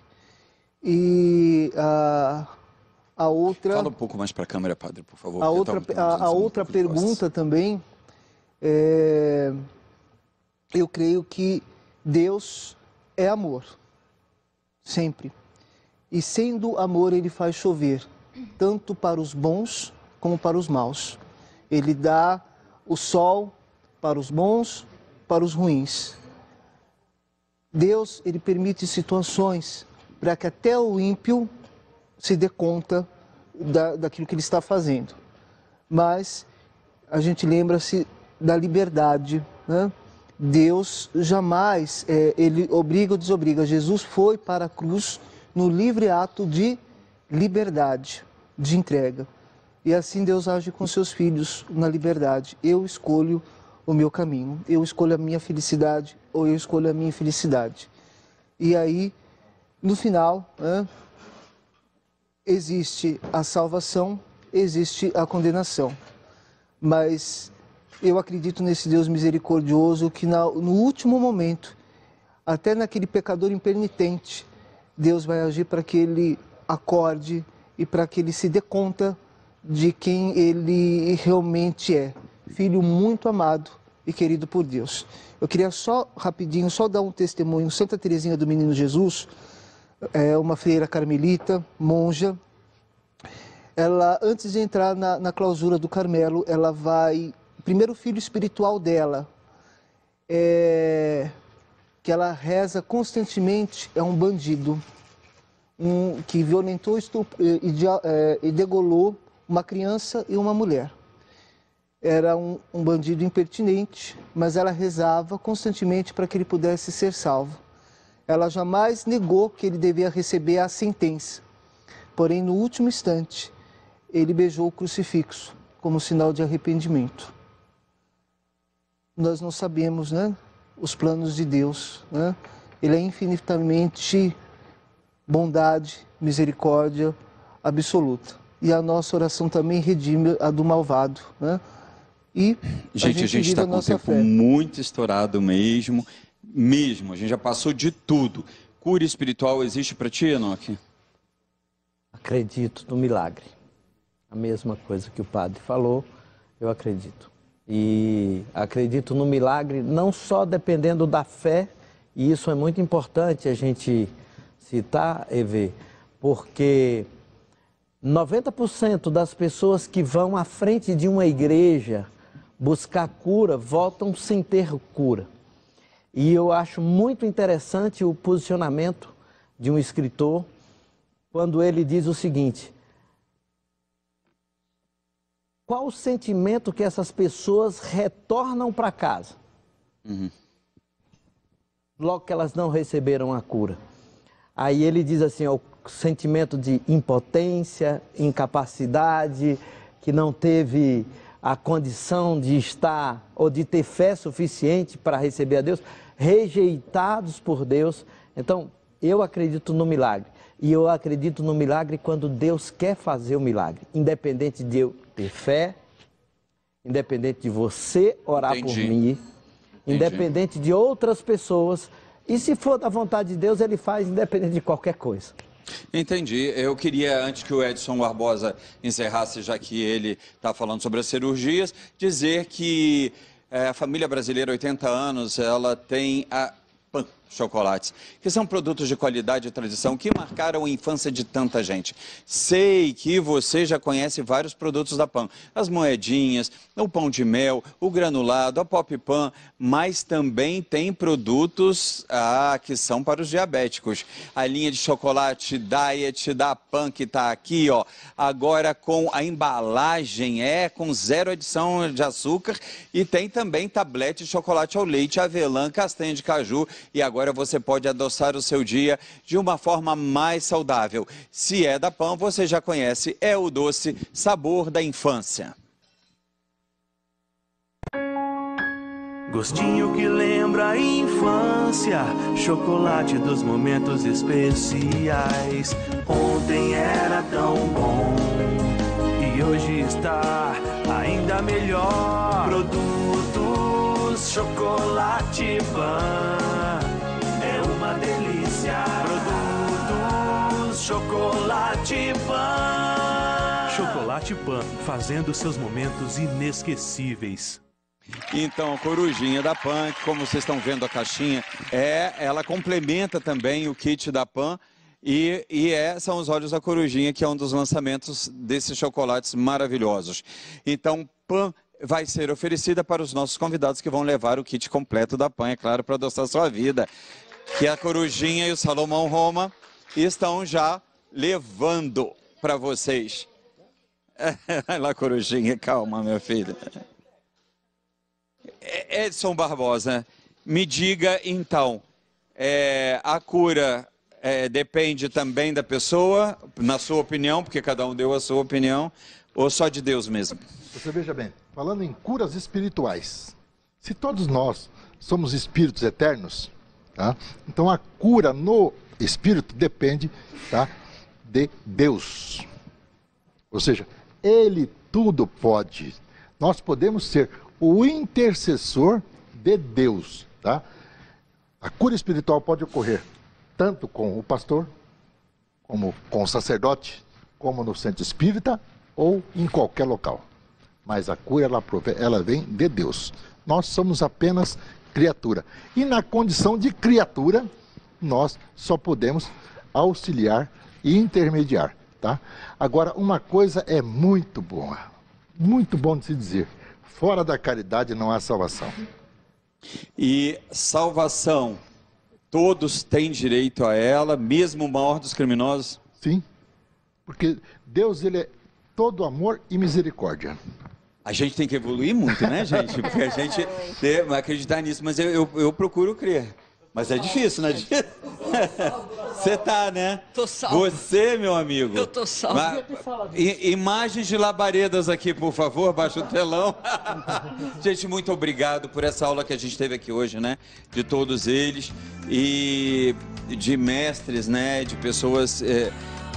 E a outra...
Fala um pouco mais para a câmera, padre, por favor.
A outra pergunta também, eu creio que Deus é amor, sempre. E sendo amor, Ele faz chover, tanto para os bons como para os maus. Ele dá o sol para os bons, para os ruins. Deus, ele permite situações para que até o ímpio se dê conta daquilo que ele está fazendo. Mas a gente lembra-se da liberdade, né? Deus jamais, ele obriga ou desobriga. Jesus foi para a cruz no livre ato de liberdade, de entrega. E assim Deus age com seus filhos na liberdade. Eu escolho o meu caminho, eu escolho a minha felicidade ou eu escolho a minha infelicidade. E aí, no final, existe a salvação, existe a condenação. Mas eu acredito nesse Deus misericordioso que no último momento, até naquele pecador impenitente, Deus vai agir para que ele acorde e para que ele se dê conta de quem ele realmente é. Filho muito amado e querido por Deus. Eu queria só, rapidinho, só dar um testemunho. Santa Teresinha do Menino Jesus, uma freira carmelita, monja. Ela, antes de entrar na clausura do Carmelo, ela vai... O primeiro filho espiritual dela, que ela reza constantemente, é um bandido, que violentou e degolou uma criança e uma mulher. Era um bandido impertinente, mas ela rezava constantemente para que ele pudesse ser salvo. Ela jamais negou que ele devia receber a sentença. Porém, no último instante, ele beijou o crucifixo como sinal de arrependimento. Nós não sabemos, né, os planos de Deus, né? Ele é infinitamente bondade, misericórdia absoluta. E a nossa oração também redime a do malvado, né? E
gente, a gente está com o tempo muito estourado mesmo. A gente já passou de tudo. Cura espiritual existe para ti, Enoque?
Acredito no milagre. A mesma coisa que o padre falou, eu acredito. E acredito no milagre não só dependendo da fé, e isso é muito importante a gente citar, EV, porque 90% das pessoas que vão à frente de uma igreja buscar cura, voltam sem ter cura. E eu acho muito interessante o posicionamento de um escritor, quando ele diz o seguinte: qual o sentimento que essas pessoas retornam para casa? Logo que elas não receberam a cura. Aí ele diz assim, o sentimento de impotência, incapacidade, que não teve a condição de estar ou de ter fé suficiente para receber a Deus, rejeitados por Deus. Então, eu acredito no milagre. E eu acredito no milagre quando Deus quer fazer o milagre. Independente de eu ter fé, independente de você orar por mim, independente de outras pessoas. E se for da vontade de Deus, Ele faz independente de qualquer coisa.
Entendi. Eu queria, antes que o Edson Barbosa encerrasse, já que ele está falando sobre as cirurgias, dizer que a família brasileira, 80 anos, ela tem a Pan Chocolates, que são produtos de qualidade e tradição que marcaram a infância de tanta gente. Sei que você já conhece vários produtos da Pan, as moedinhas, o pão de mel, o granulado, a Pop Pan, mas também tem produtos que são para os diabéticos. A linha de chocolate Diet da Pan, que está aqui, ó, agora com a embalagem, com 0 adição de açúcar, e tem também tablete de chocolate ao leite, avelã, castanha de caju, e agora você pode adoçar o seu dia de uma forma mais saudável. Se é da Pan, você já conhece, é o doce sabor da infância.
Gostinho que lembra a infância, chocolate dos momentos especiais. Ontem era tão bom e hoje está ainda melhor. Produtos Chocolate Pan, é uma delícia. Produtos Chocolate Pan. Chocolate Pan, fazendo seus momentos inesquecíveis.
Então, a corujinha da Pan, como vocês estão vendo a caixinha, ela complementa também o kit da Pan e são os olhos da corujinha, que é um dos lançamentos desses chocolates maravilhosos. Então, Pan vai ser oferecida para os nossos convidados que vão levar o kit completo da Pan, é claro, para adoçar a sua vida. que a Corujinha e o Salomão Roma estão já levando para vocês. Vai lá, Corujinha, calma, meu filho. Edson Barbosa, me diga então, a cura depende também da pessoa, na sua opinião, porque cada um deu a sua opinião, ou só de Deus mesmo?
Você veja bem, falando em curas espirituais, se todos nós somos espíritos eternos, tá? Então a cura no espírito depende, tá, de Deus. Ou seja, Ele tudo pode. Nós podemos ser o intercessor de Deus, tá? A cura espiritual pode ocorrer tanto com o pastor, como com o sacerdote, como no centro espírita ou em qualquer local. Mas a cura, ela vem de Deus. Nós somos apenas criatura. E na condição de criatura, nós só podemos auxiliar e intermediar, tá? Agora, uma coisa é muito boa, muito bom de se dizer. Fora da caridade não há salvação.
E salvação, todos têm direito a ela, mesmo o maior dos criminosos?
Sim, porque Deus, ele é todo amor e misericórdia.
A gente tem que evoluir muito, né, gente? Porque a gente vai acreditar nisso, mas eu procuro crer. Mas é difícil, né? Você tá, né?
Tô salvo.
Você, meu amigo.
Eu tô salvo.
Imagens de labaredas aqui, por favor, abaixo do telão. Gente, muito obrigado por essa aula que a gente teve aqui hoje, né? De todos eles e de mestres, né? De pessoas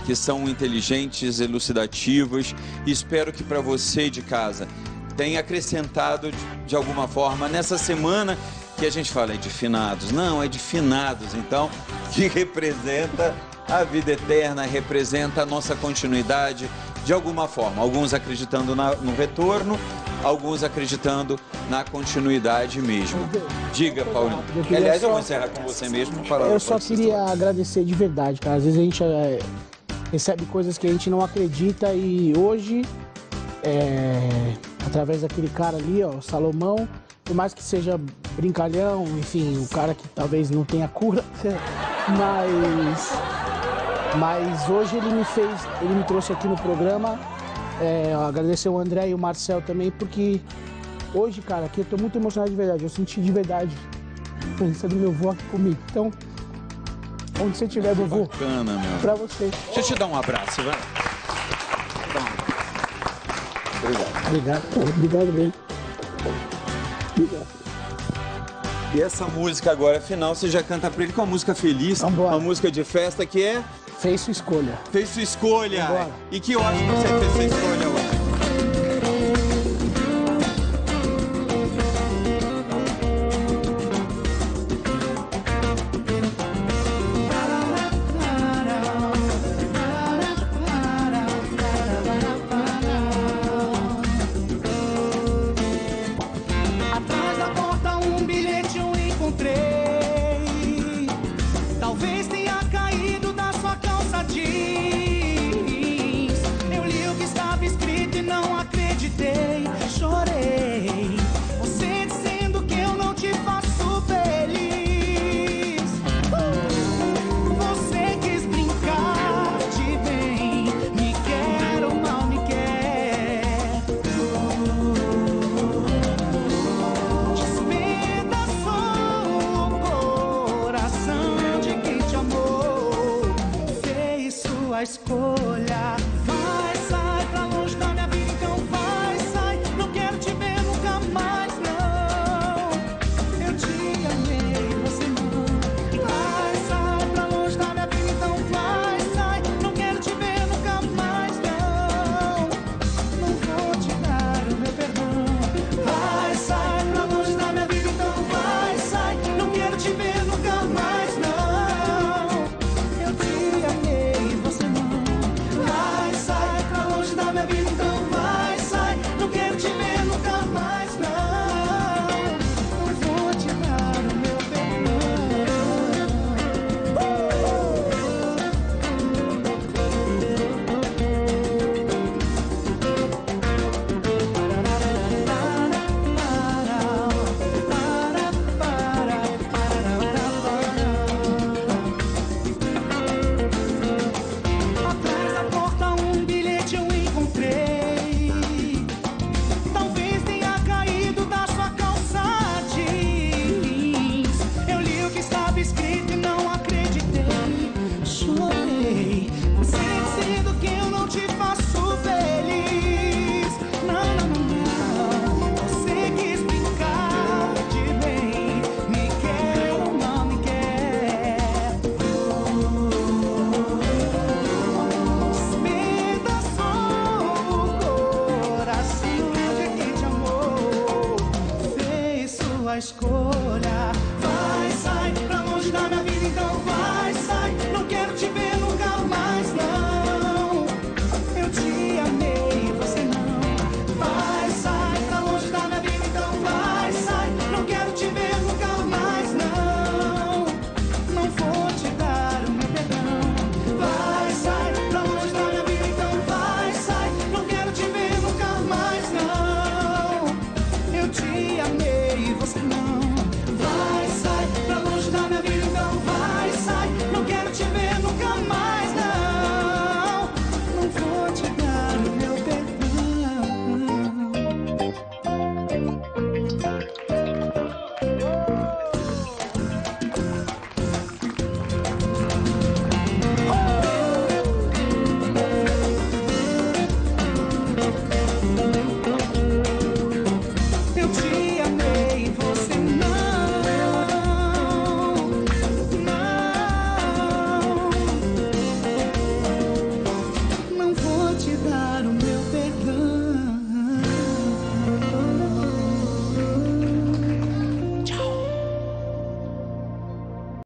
que são inteligentes, elucidativas. E espero que para você de casa tenha acrescentado de alguma forma nessa semana que a gente fala é de finados. Não, é de finados, então, que representa a vida eterna, representa a nossa continuidade de alguma forma. Alguns acreditando no retorno, alguns acreditando na continuidade mesmo. Diga, Paulinho. Aliás, eu vou encerrar com você mesmo.
Eu só queria agradecer de verdade, cara. Às vezes a gente recebe coisas que a gente não acredita e hoje, através daquele cara ali, ó, Salomão, por mais que seja brincalhão, enfim, o cara que talvez não tenha cura, mas hoje ele me trouxe aqui no programa, agradecer o André e o Marcel também, porque hoje, cara, aqui eu tô muito emocionado de verdade, eu senti de verdade a presença do meu avô aqui comigo, então, onde você estiver, meu avô,
bacana, meu.
Pra você.
Deixa eu te dar um abraço, vai.
Obrigado, obrigado mesmo.
E essa música agora, final, você já canta pra ele com uma música feliz, uma música de festa que é...
Fez sua escolha.
Fez sua escolha.
Vambora.
E que horas você fez sua escolha hoje?
Atrás da porta um bilhete eu encontrei. Talvez tenha caído da sua calça jeans. Eu li o que estava escrito e não acreditei. Chorei. Você dizendo que eu não te faço feliz. Você quis brincar de bem. Me quer ou não me quer. Despedaçou o coração de quem te amou. Fez sua escolha.